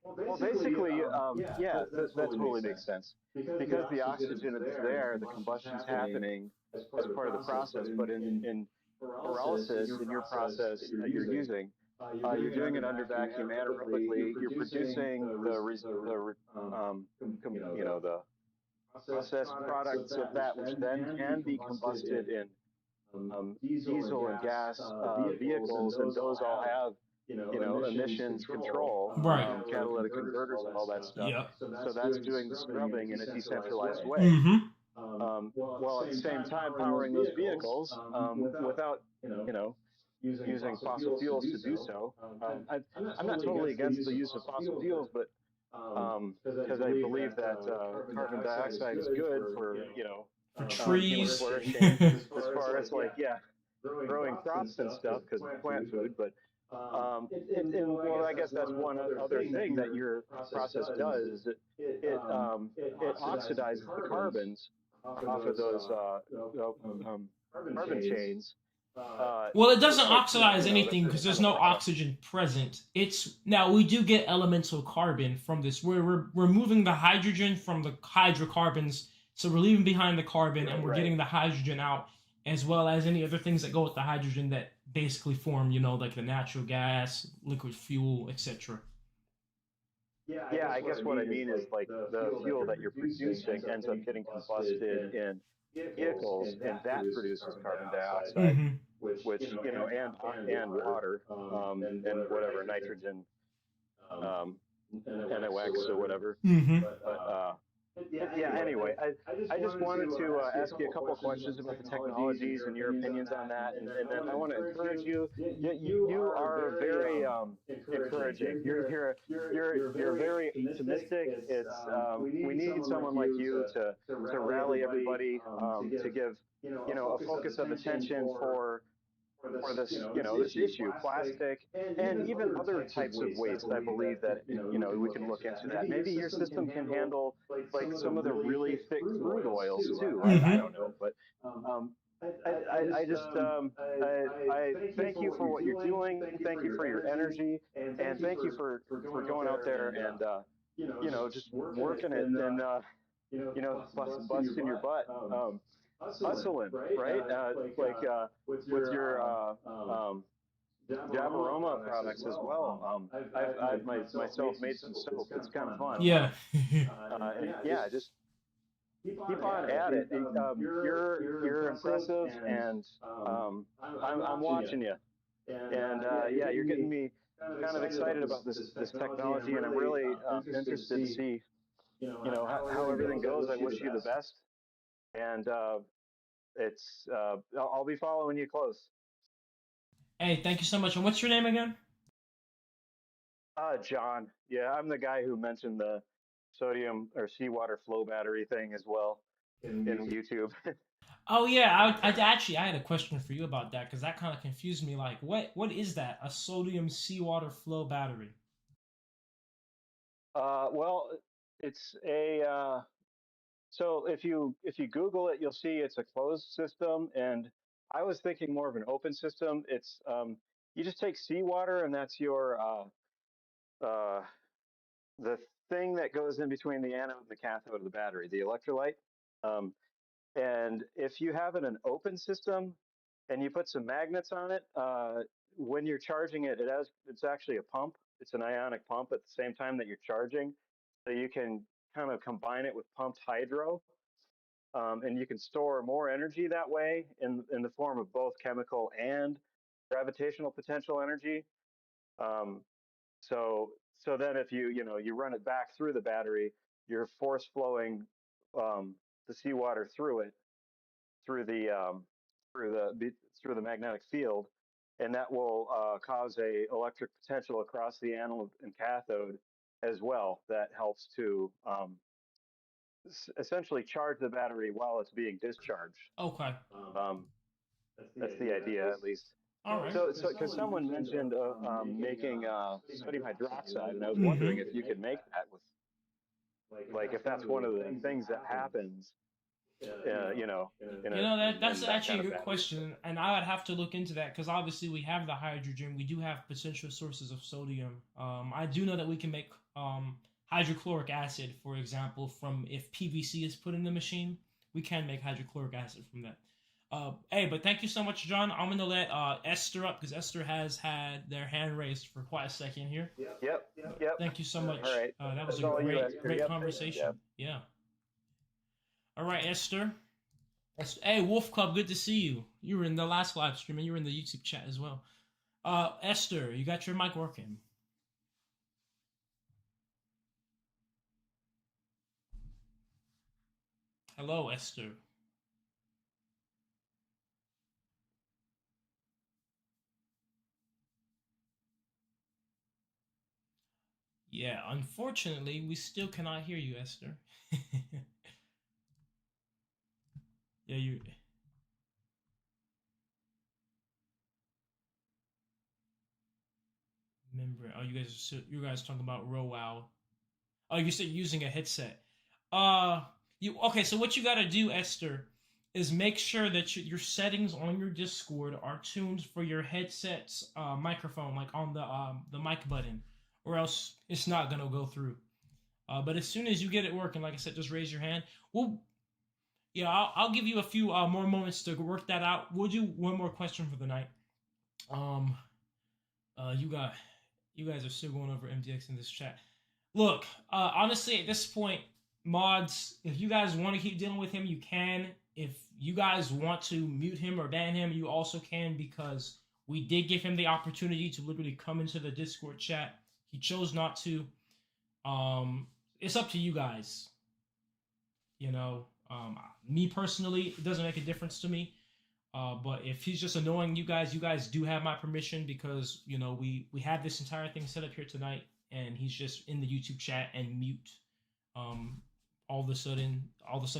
Well, basically, that totally makes sense. Because the oxygen is there, the combustion's happening as part of the process. But in pyrolysis, in your process that you're using, you're doing it under vacuum anaerobically. You're producing the processed products of that, which then can be combusted in diesel and gas vehicles, and those all have emissions control, Right. Catalytic converters and all that stuff. Yep. So that's doing the scrubbing in a decentralized way. Mm-hmm. While at the same time powering those vehicles without using fossil fuels to do so. I'm not totally against the use of fossil fuels, but because I believe that carbon dioxide is good for For trees. flourishing as far as growing crops and stuff because it's plant food. But Well, I guess that's one other thing that your process does is it oxidizes the carbons off of those carbon chains. Well, it doesn't Just like, oxidize you know, anything because that's there's kind no of oxygen present. It's now we do get elemental carbon from this. We're removing the hydrogen from the hydrocarbons, so we're leaving behind the carbon and we're right. getting the hydrogen out, as well as any other things that go with the hydrogen that basically form, like the natural gas, liquid fuel, etc. Yeah, I guess what I mean is like the fuel that you're producing ends up getting combusted in vehicles, and that produces carbon dioxide, Mm-hmm. which and water, and whatever nitrogen, NOx or whatever. Mm-hmm. But yeah. Anyway, I just wanted to ask you a couple of questions about the technologies and your opinions on that, and then I want to encourage you. You are very encouraging. You're very optimistic. It's we need someone like you to rally everybody, to give a focus of attention for this this issue, plastic, and even other types of waste. I believe that we can look into that. Maybe your system can handle like some of the really thick crude oils too. I don't know, but I just I thank you for what you're doing. Thank you for your energy, and thank you for going out there and just working it and busting your butt. Hustling, right? With your Jabaroma products as well. I've myself made some soap. It's kind of fun. Yeah. And yeah, just keep on at it. You're impressive, and I'm watching you. And yeah, you're getting me kind of excited about this technology, and I'm really interested to see how everything goes. I wish you the best, and I'll be following you close. Hey, thank you so much. And what's your name again? John. Yeah, I'm the guy who mentioned the sodium or seawater flow battery thing as well in YouTube. Oh yeah, I had a question for you about that because that kind of confused me. Like, what is that? A sodium seawater flow battery? Well, it's a so if you Google it, you'll see it's a closed system, and I was thinking more of an open system. It's you just take seawater, and that's your uh, the thing that goes in between the anode and the cathode of the battery, the electrolyte. Um, and if you have an open system and you put some magnets on it, when you're charging it, it's actually a pump. It's an ionic pump at the same time that you're charging. So you can kind of combine it with pumped hydro, and you can store more energy that way in the form of both chemical and gravitational potential energy. Um, so then if you run it back through the battery, you're force flowing the seawater through it through the through the magnetic field, and that will cause a electric potential across the anode and cathode as well. That helps to essentially charge the battery while it's being discharged. Okay. Um, that's the idea, at least. All right. So because someone mentioned making sodium hydroxide, and I was wondering if you could make that with, like, if that's one of the things that happens, That's in that actually kind a of good battery. question, and I would have to look into that because obviously we have the hydrogen. We do have potential sources of sodium. I do know that we can make hydrochloric acid, for example, from if PVC is put in the machine. We can make hydrochloric acid from that. Hey, but thank you so much, John. I'm gonna let Esther up because Esther has had their hand raised for quite a second here. Yep. Thank you so much. All right. That was That's a all you, great, Esther. great Yep. conversation. Yeah. All right, Esther. Hey, Wolf Club, good to see you. You were in the last live stream and you were in the YouTube chat as well. Esther, you got your mic working. Hello, Esther. Yeah, unfortunately, we still cannot hear you, Esther. Yeah, you. membrane. Oh, you guys talking about ROWOW. Oh, you said using a headset. Okay, so what you got to do, Esther, is make sure that your settings on your Discord are tuned for your headset's microphone, like on the mic button, or else it's not gonna go through. But as soon as you get it working, like I said, just raise your hand. I'll give you a few more moments to work that out. We'll do one more question for the night. You guys are still going over MDX in this chat. Look, honestly, at this point, mods, if you guys want to keep dealing with him, you can. If you guys want to mute him or ban him, you also can, because we did give him the opportunity to literally come into the Discord chat. He chose not to. It's up to you guys. You know, me personally, it doesn't make a difference to me. But if he's just annoying you guys do have my permission, because, you know, we have this entire thing set up here tonight, and he's just in the YouTube chat and mute. All of a sudden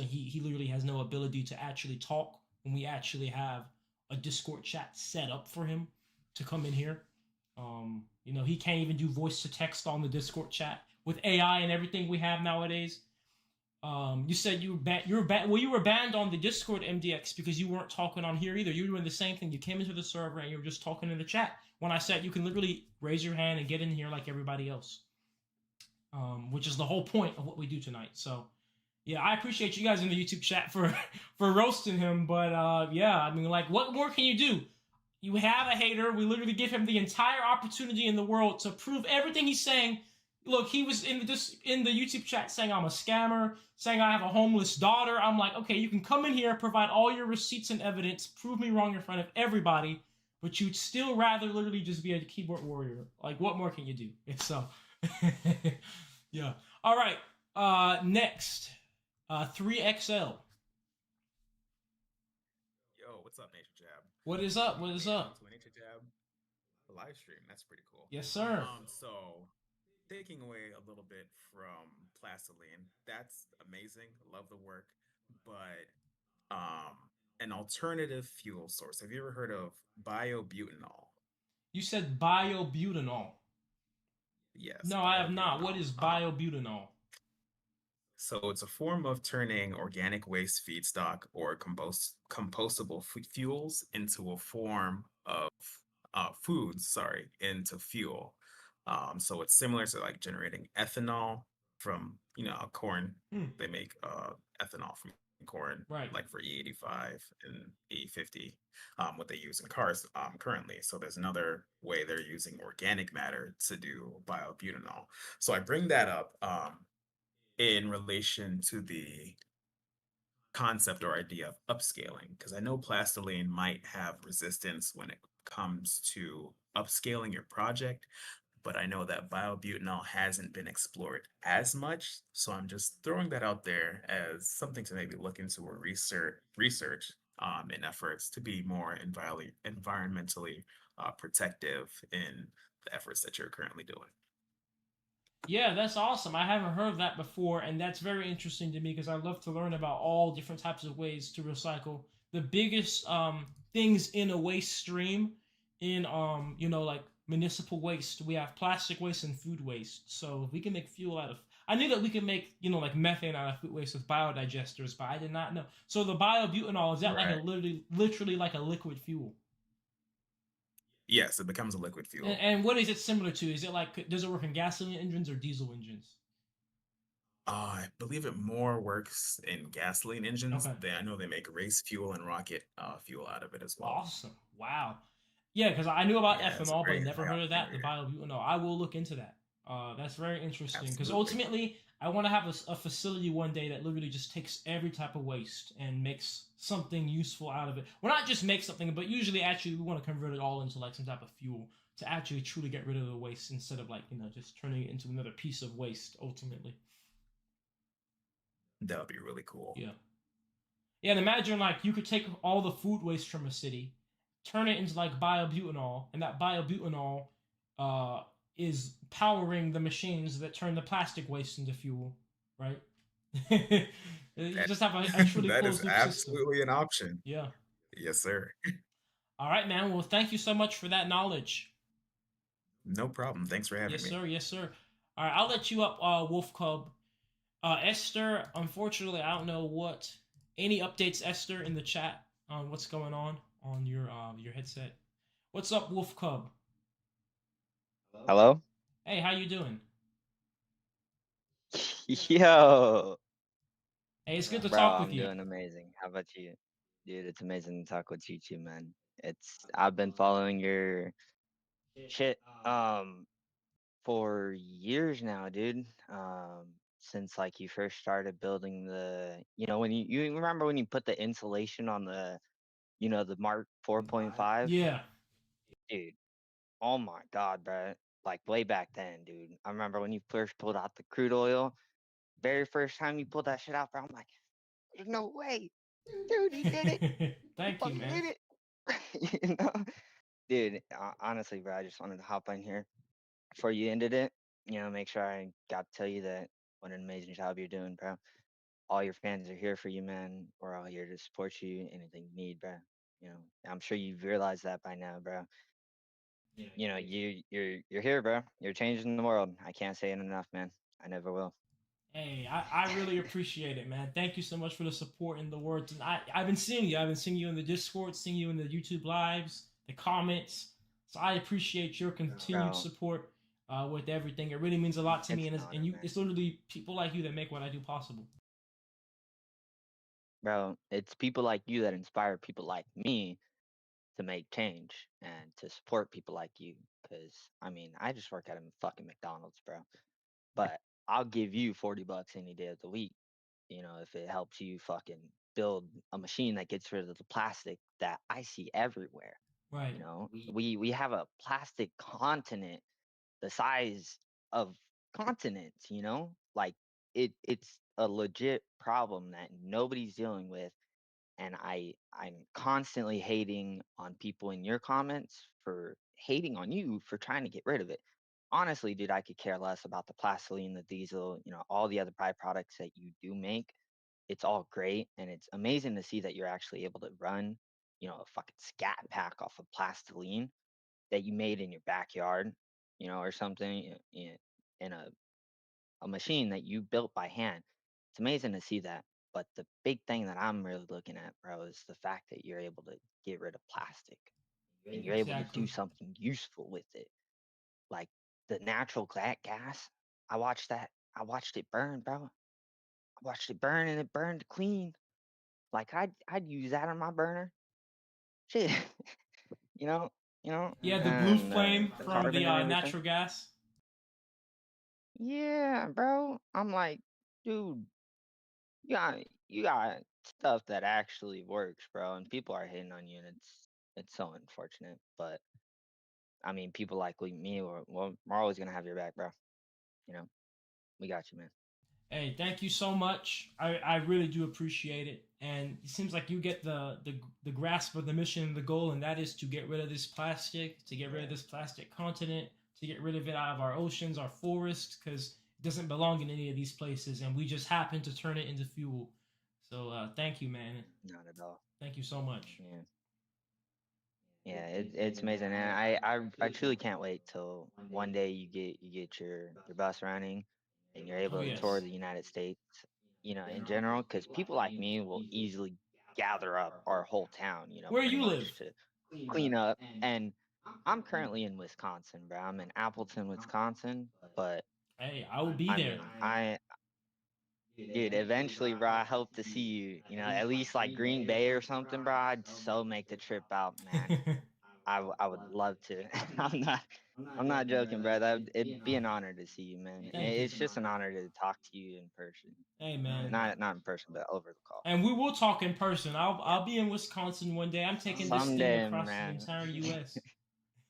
he literally has no ability to actually talk when we actually have a Discord chat set up for him to come in here. You know, he can't even do voice to text on the Discord chat with AI and everything we have nowadays. You said you were banned on the Discord, MDX, because you weren't talking on here either. You were doing the same thing. You came into the server and you were just talking in the chat. When I said you can literally raise your hand and get in here like everybody else, which is the whole point of what we do tonight. So, yeah, I appreciate you guys in the YouTube chat for roasting him. But yeah, I mean, like, what more can you do? You have a hater. We literally give him the entire opportunity in the world to prove everything he's saying. Look, he was in the YouTube chat saying I'm a scammer, saying I have a homeless daughter. I'm like, okay, you can come in here, provide all your receipts and evidence, prove me wrong in front of everybody, but you'd still rather literally just be a keyboard warrior. Like, what more can you do? So, yeah. All right. Next, 3XL. Yo, what's up, Nature Jab? What is up? What is up? To a Nature Jab live stream. That's pretty cool. Yes, sir. So taking away a little bit from Plastiline, that's amazing. Love the work, but an alternative fuel source. Have you ever heard of biobutanol? You said biobutanol. Yes. No, I have not. What is biobutanol? So it's a form of turning organic waste feedstock or compostable fuels into a form of foods, into fuel. So it's similar to like generating ethanol from, corn. They make ethanol from corn, right? Like for E85 and E50, what they use in cars currently. So there's another way they're using organic matter to do biobutanol. So I bring that up in relation to the concept or idea of upscaling, because I know Plastiline might have resistance when it comes to upscaling your project, but I know that biobutanol hasn't been explored as much. So I'm just throwing that out there as something to maybe look into or research in efforts to be more environmentally protective in the efforts that you're currently doing. Yeah, that's awesome. I haven't heard of that before, and that's very interesting to me because I love to learn about all different types of ways to recycle. The biggest things in a waste stream in like municipal waste, we have plastic waste and food waste. So if we can make fuel out of, I knew that we could make like methane out of food waste with biodigesters, but I did not know. So the biobutanol, is that Right. like a literally like a liquid fuel? Yes, it becomes a liquid fuel. And what is it similar to? Is it like, does it work in gasoline engines or diesel engines? I believe it more works in gasoline engines. Okay. I know they make race fuel and rocket fuel out of it as well. Awesome. Wow. Yeah, because I knew about Yeah, it's a ethanol, but great never heard of that, the opportunity. biobutanol. I will look into that. That's very interesting because Absolutely. ultimately I want to have a facility one day that literally just takes every type of waste and makes something useful out of it. Well, not just make something, but usually actually we want to convert it all into like some type of fuel to actually truly get rid of the waste instead of like, just turning it into another piece of waste ultimately. That would be really cool. Yeah. Yeah, and imagine like you could take all the food waste from a city, turn it into like biobutanol, and that biobutanol is powering the machines that turn the plastic waste into fuel, right? You just have a truly That closed is loop absolutely system. an option. Yeah. Yes, sir. All right, man. Well, thank you so much for that knowledge. No problem. Thanks for having Yes, me. sir. Yes, sir. All right, I'll let you up, Wolf Cub. Esther, unfortunately, I don't know what any updates, Esther, in the chat on what's going on your headset. What's up, Wolf Cub? Hello? Hey, how you doing? Yo, Hey, it's good to bro, talk with I'm you. doing amazing. How about you? Dude, it's amazing to talk with you too, man. I've been following your shit for years now, dude. Since like you first started building when you remember when you put the insulation on the Mark 4.5? Yeah. Dude, oh my God, bro. Like way back then, dude. I remember when you first pulled out the crude oil, very first time you pulled that shit out, bro. I'm like, there's no way. Dude, he did it. He Thank you, fucking man. did it. you know? Dude, honestly, bro, I just wanted to hop on here before you ended it. Make sure I got to tell you that what an amazing job you're doing, bro. All your fans are here for you, man. We're all here to support you. Anything you need, bro. I'm sure you've realized that by now, bro. You're here, bro. You're changing the world. I can't say it enough, man. I never will. Hey, I really appreciate it, man. Thank you so much for the support and the words. And I've been seeing you. I've been seeing you in the Discord, seeing you in the YouTube lives, the comments. So I appreciate your continued Bro, support with everything. It really means a lot to me, it's and an honor, man. it's literally people like you that make what I do possible. Bro, it's people like you that inspire people like me to make change and to support people like you. Because I mean, I just work at a fucking McDonald's, bro. But I'll give you $40 any day of the week. If it helps you fucking build a machine that gets rid of the plastic that I see everywhere. Right. We have a plastic continent the size of continents. Like it's a legit problem that nobody's dealing with, and I'm constantly hating on people in your comments for hating on you for trying to get rid of it. Honestly, dude, I could care less about the plastiline, the diesel, all the other byproducts that you do make. It's all great, and it's amazing to see that you're actually able to run, a fucking scat pack off of plastiline that you made in your backyard, or something in a machine that you built by hand. It's amazing to see that. But the big thing that I'm really looking at, bro, is the fact that you're able to get rid of plastic and you're able to do Exactly. something useful with it. Like the natural gas. I watched that. I watched it burn, bro. I watched it burn and it burned clean. Like I'd use that on my burner. Shit. you know, Yeah, the blue and flame the from the carbon and everything. natural gas. Yeah, bro. I'm like, dude, you got stuff that actually works, bro, and people are hating on you, and it's so unfortunate. But I mean, people like me, we're always gonna have your back, bro. You know, we got you, man. Hey, thank you so much. I really do appreciate it. And it seems like you get the grasp of the mission and the goal, and that is to get rid of this plastic, to get rid of this plastic continent, to get rid of it out of our oceans, our forests, because it doesn't belong in any of these places, and we just happen to turn it into fuel. So thank you, man. Not at all. Thank you so much. Yeah, yeah, it's amazing, and I truly can't wait till one day you get your bus running, and you're Oh able to tour yes. the United States, in general, because people like me will easily gather up our whole town, Where pretty you live? much to clean up. And I'm currently in Wisconsin, bro. I'm in Appleton, Wisconsin. But Hey, I will be I there. mean, dude, eventually, bro, I hope to see you, at least like Green Bay or something, bro. I'd so make the trip out, man. I would love to. I'm not joking, bro. It'd be an honor to see you, man. Thank you. It's just an honor to talk to you in person. Hey man. Not in person, but over the call. And we will talk in person. I'll be in Wisconsin one day. I'm taking this thing Someday, across the man. entire US.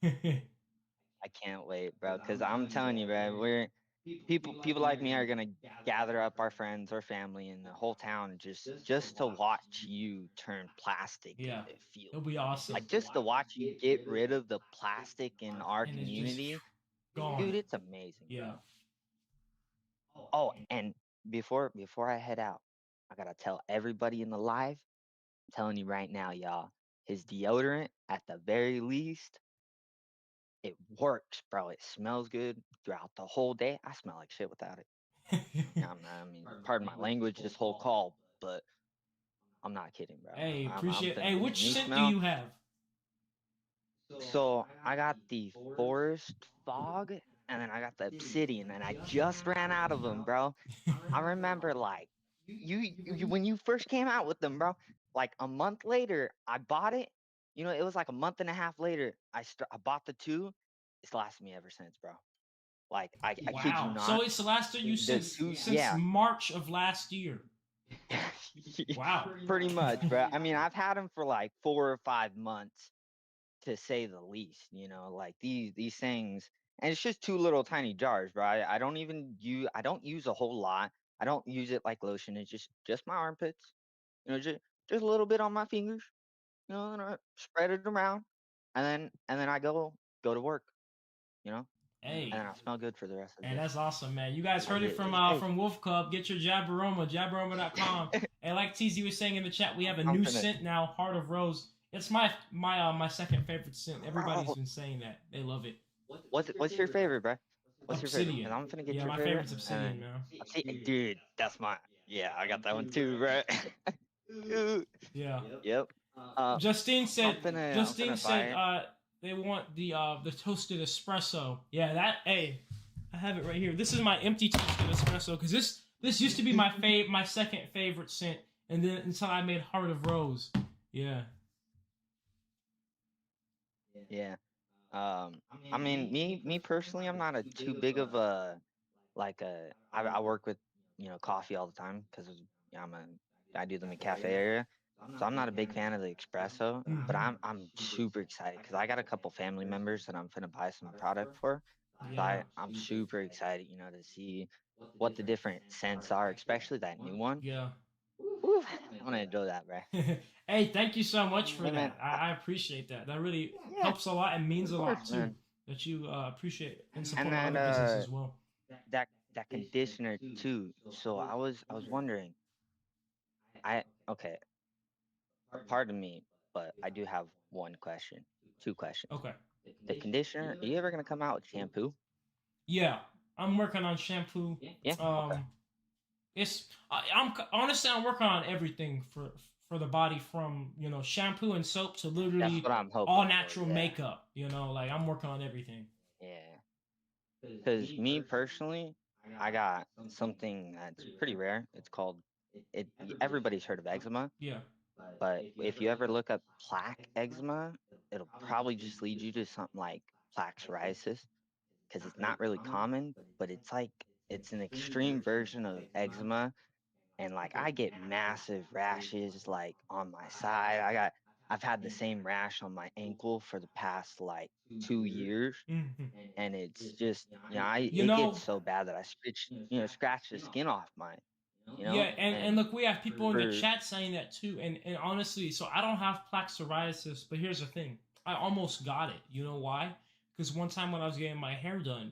I can't wait, bro. Because I'm telling you, bro, people like me are gonna gather up our friends or family and the whole town just to watch you turn plastic Yeah. into fuel. It'll be awesome. Like just to watch you get rid of the plastic in our And it's just community, gone. dude, it's amazing, Yeah. bro. Oh, and before I head out, I gotta tell everybody in the live. I'm telling you right now, y'all, his deodorant at the very least it works, bro. It smells good throughout the whole day. I smell like shit without it. I mean, pardon my language, this whole call, but I'm not kidding, bro. Hey, I'm appreciate. finna Hey, get a which new scent do smell. you have? So I got the forest fog, and then I got the obsidian, and I just ran out of them, bro. I remember like you when you first came out with them, bro. Like a month later, I bought it. You know, it was like a month and a half later. I bought the two. It's lasted me ever since, bro. Like I kid you Wow. So not. it's lasted you The since two, since yeah, March of last year. Wow. pretty much, bro. I mean, I've had them for like 4 or 5 months, to say the least. You know, like these things, and it's just two little tiny jars, bro. I don't even use. I don't use a whole lot. I don't use it like lotion. It's just my armpits. You know, just a little bit on my fingers. You know, and I spread it around, and then I go to work. You know, and Hey. then I smell good for the rest of the Hey, day. that's awesome, man. You guys heard Like it hey, from Wolf Club. Get your Jabberoma, jabberoma.com. And like TZ was saying in the chat, we have a I'm new finna, scent now, Heart of Rose. It's my second favorite scent. Everybody's bro. been saying that. They love it. What's your favorite, bro? What's your favorite? Cause Obsidian. I'm finna get Yeah, your my favorite, favorite's and Obsidian, then man. see, dude, that's my yeah. I got that one too, bro. Dude. Yeah. Yep. Uh, Justine said I'm finna fire it. they want the toasted espresso. Yeah, that hey, I have it right here. This is my empty toasted espresso because this used to be my second favorite scent, and then until I made Heart of Rose. Yeah. Yeah. I mean, me personally, I'm not a too big of a like a. I work with coffee all the time because I do them in cafe area. So I'm not a big fan of the espresso, but Mhm. I'm super excited because I got a couple family members that I'm finna buy some product for. So Yeah. I'm super excited, to see what the different scents are, especially that new one. Yeah. Woo, I want to enjoy that, bro. Hey, thank you so much for Hey man, that. I appreciate that. That really yeah, helps a lot and means of a lot course, too. man. That you appreciate and And support my that other business as well. that conditioner too. So I was wondering, okay, pardon me, but I do have one question, two questions. Okay. The conditioner, are you ever gonna come out with shampoo? Yeah, I'm working on shampoo. Yeah. Okay. Um, honestly I'm working on everything for the body from shampoo and soap to That's literally what I'm all hoping for. natural Yeah. makeup. Like I'm working on everything. Yeah. Because me personally, I got something that's pretty rare. It's called it. Everybody's heard of eczema, Yeah. but if you ever look up plaque eczema, it'll probably just lead you to something like plaque psoriasis, because it's not really common, but it's an extreme version of eczema, and like I get massive rashes like on my side. I've had the same rash on my ankle for the past like 2 years, Hmm. and it's just You it know, gets so bad that I scratch the skin off mine, yeah, and and look, we have people in the for chat saying that too. And honestly, so I don't have plaque psoriasis, but here's the thing: I almost got it. You know why? Because one time when I was getting my hair done,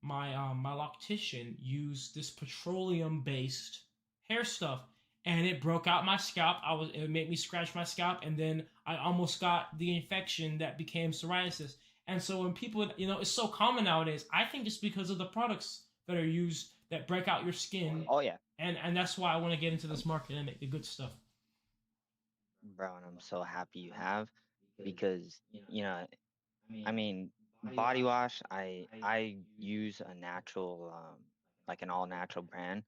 my loctician used this petroleum based hair stuff, and it broke out my scalp. It made me scratch my scalp, and then I almost got the infection that became psoriasis. And so when people, it's so common nowadays. I think it's because of the products that are used that break out your skin, oh yeah, and that's why I want to get into this market and make the good stuff. bro, and I'm so happy you have, because you know I mean, body wash, I use a natural, like an all natural brand,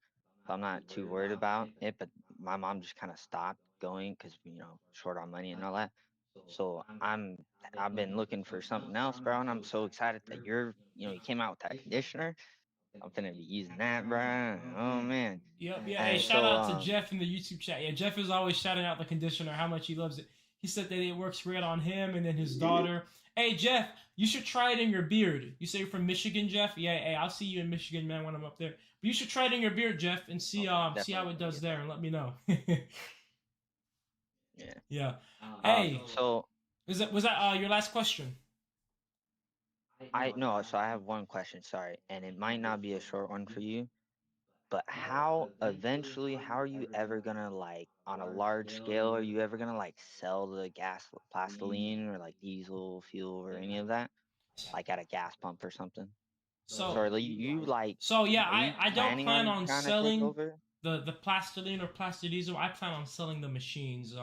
so I'm not too worried about it. But my mom just kind of stopped going because short on money and all that. So I've been looking for something else, bro, and I'm so excited that you came out with that conditioner. I'm gonna be using that, bro. Oh man, Yep, yeah. Hey, and shout so out to Jeff in the YouTube chat. Yeah, Jeff is always shouting out the conditioner, how much he loves it. He said that it works great on him and then his daughter. Hey, Jeff, you should try it in your beard. You say you're from Michigan, Jeff? Yeah, hey, I'll see you in Michigan, man, when I'm up there. But you should try it in your beard, Jeff, and see definitely how it gonna does get there, that. and let me know. Yeah. Yeah. Hey, So was that your last question? I no, so I have one question, sorry, and it might not be a short one for you. But how are you ever gonna, like, on a large scale, are you ever gonna like sell the gas plastiline or like diesel fuel or any of that? like at a gas pump or something? So, So are you like, so yeah, are you I don't planning plan on on trying to take selling over? the plastiline or plastidieser. I plan on selling the machines.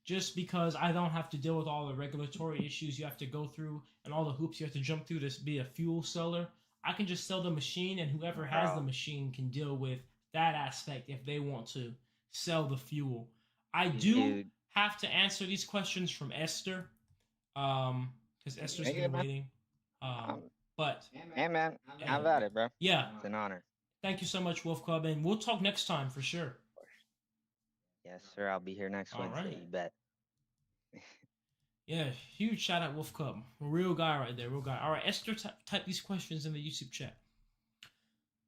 Just because I don't have to deal with all the regulatory issues you have to go through and all the hoops you have to jump through to be a fuel seller. I can just sell the machine, and whoever has the Bro, machine can deal with that aspect if they want to sell the fuel. I do dude, have to answer these questions from Esther, because Esther's yeah, been man. waiting. Um, But hey, man, have yeah, at it, bro. yeah. It's an honor. Thank you so much, Wolf Club, and we'll talk next time for sure. Yes, sir. I'll be here next All Wednesday. right. You bet. Yeah, huge shout out, Wolf Club. Real guy right there, real guy. All right, Esther, type these questions in the YouTube chat.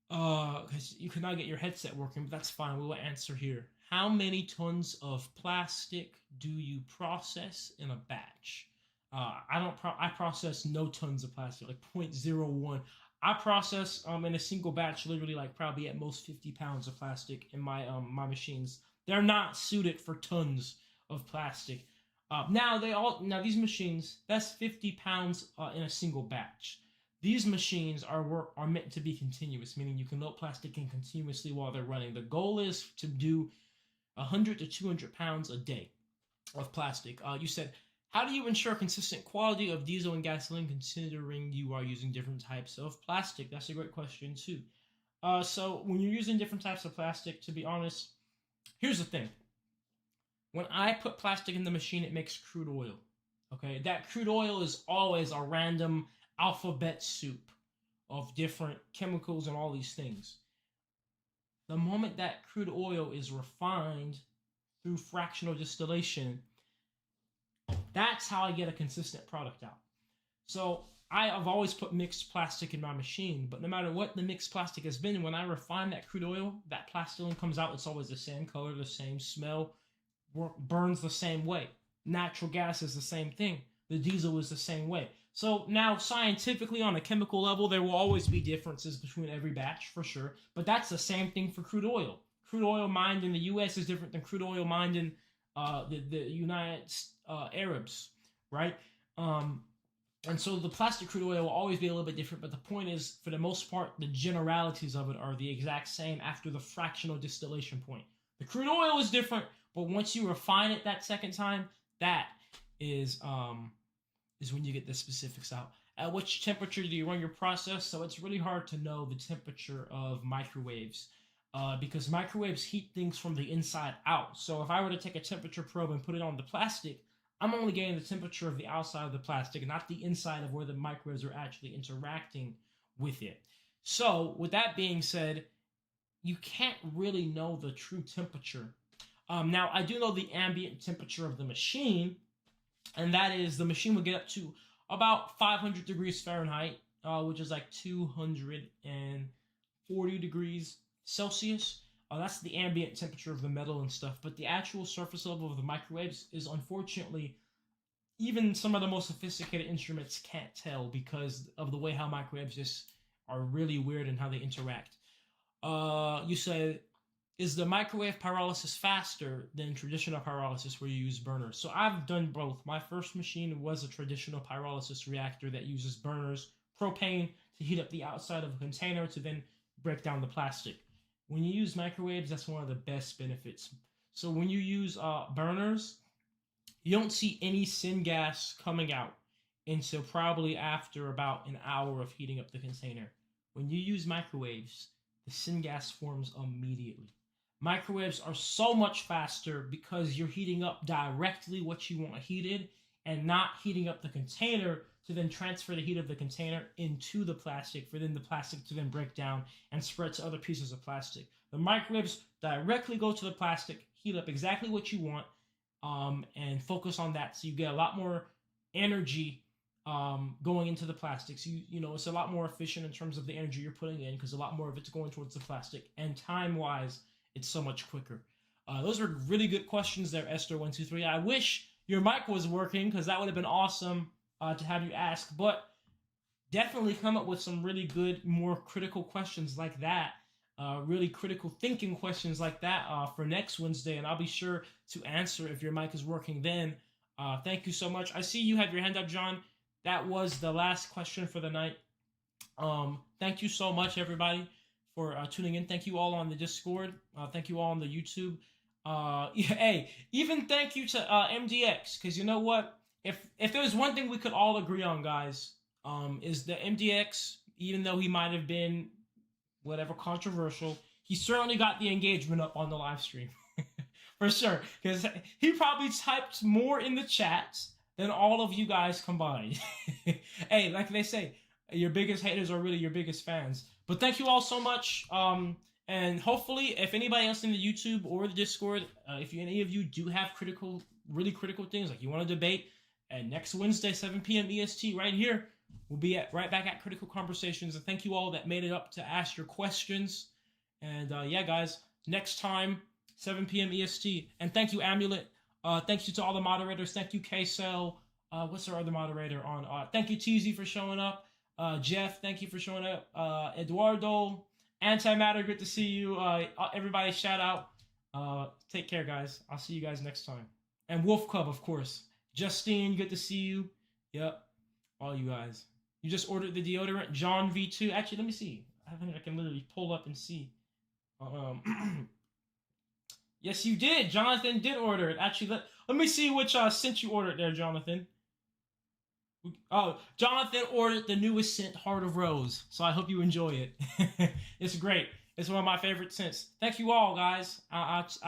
Because you could not get your headset working, but that's fine. We will answer here. How many tons of plastic do you process in a batch? I process no tons of plastic, like 0.01. I process in a single batch literally like probably at most 50 pounds of plastic in my my machines. They're not suited for tons of plastic. Now these machines, that's 50 pounds in a single batch. These machines are meant to be continuous, meaning you can load plastic in continuously while they're running. The goal is to do 100 to 200 pounds a day of plastic. You said, how do you ensure consistent quality of diesel and gasoline considering you are using different types of plastic? That's a great question too. So when you're using different types of plastic, to be honest, here's the thing. When I put plastic in the machine, it makes crude oil. Okay, that crude oil is always a random alphabet soup of different chemicals and all these things. The moment that crude oil is refined through fractional distillation, that's how I get a consistent product out. So I have always put mixed plastic in my machine, but no matter what the mixed plastic has been, when I refine that crude oil, that plastiline comes out, it's always the same color, the same smell, burns the same way. Natural gas is the same thing. The diesel is the same way. So now scientifically on a chemical level, there will always be differences between every batch for sure, but that's the same thing for crude oil. Crude oil mined in the US is different than crude oil mined in the United Arabs, right? And so the plastic crude oil will always be a little bit different, but the point is, for the most part, the generalities of it are the exact same after the fractional distillation point. The crude oil is different, but once you refine it that second time, that is when you get the specifics out. At which temperature do you run your process? So it's really hard to know the temperature of microwaves because microwaves heat things from the inside out. So if I were to take a temperature probe and put it on the plastic, I'm only getting the temperature of the outside of the plastic, not the inside of where the microwaves are actually interacting with it. So with that being said, you can't really know the true temperature. Now, I do know the ambient temperature of the machine, and that is the machine will get up to about 500 degrees Fahrenheit, which is like 240 degrees Celsius. That's the ambient temperature of the metal and stuff, but the actual surface level of the microwaves is unfortunately, even some of the most sophisticated instruments can't tell because of the way how microwaves just are really weird and how they interact. You said, is the microwave pyrolysis faster than traditional pyrolysis where you use burners? So I've done both. My first machine was a traditional pyrolysis reactor that uses burners, propane to heat up the outside of a container to then break down the plastic. When you use microwaves, that's one of the best benefits. So when you use burners, you don't see any syngas coming out until probably after about an hour of heating up the container. When you use microwaves, the syngas forms immediately. Microwaves are so much faster because you're heating up directly what you want heated and not heating up the container to then transfer the heat of the container into the plastic for then the plastic to then break down and spread to other pieces of plastic. The microwaves directly go to the plastic, heat up exactly what you want, and focus on that. So you get a lot more energy going into the plastics. You know, it's a lot more efficient in terms of the energy you're putting in because a lot more of it's going towards the plastic. And time-wise, it's so much quicker. Those were really good questions there, Esther123. I wish your mic was working because that would have been awesome to have you ask, but definitely come up with some really good, more critical questions like that, really critical thinking questions like that for next Wednesday, and I'll be sure to answer if your mic is working then. Thank you so much. I see you have your hand up, John. that was the last question for the night. Thank you so much, everybody, for tuning in. Thank you all on the Discord. Thank you all on the YouTube. Hey, even thank you to MDX, because you know what? If there was one thing we could all agree on, guys, is that MDX, even though he might have been whatever controversial, he certainly got the engagement up on the live stream. For sure, because he probably typed more in the chats than all of you guys combined. Hey, like they say, your biggest haters are really your biggest fans. But thank you all so much. And hopefully, if anybody else in the YouTube or the Discord, if any of you do have really critical things, like you want to debate, and next Wednesday, 7 p.m. EST, right here, we'll be right back at Critical Conversations. And thank you all that made it up to ask your questions. And yeah, guys, next time, 7 p.m. EST. And thank you, Amulet. Thank you to all the moderators. Thank you, K-Cell. What's our other moderator on? Thank you, TZ, for showing up. Jeff, thank you for showing up. Eduardo, Antimatter, good to see you. Everybody, shout out. Take care, guys. I'll see you guys next time. And Wolf Club, of course. Justine, good to see you. Yep, all you guys. You just ordered the deodorant. John V2. Actually, let me see. I think I can literally pull up and see. Yes, you did. Jonathan did order it. Actually, let me see which scent you ordered there, Jonathan. Oh, Jonathan ordered the newest scent, Heart of Rose. So I hope you enjoy it. It's great. It's one of my favorite scents. Thank you all, guys.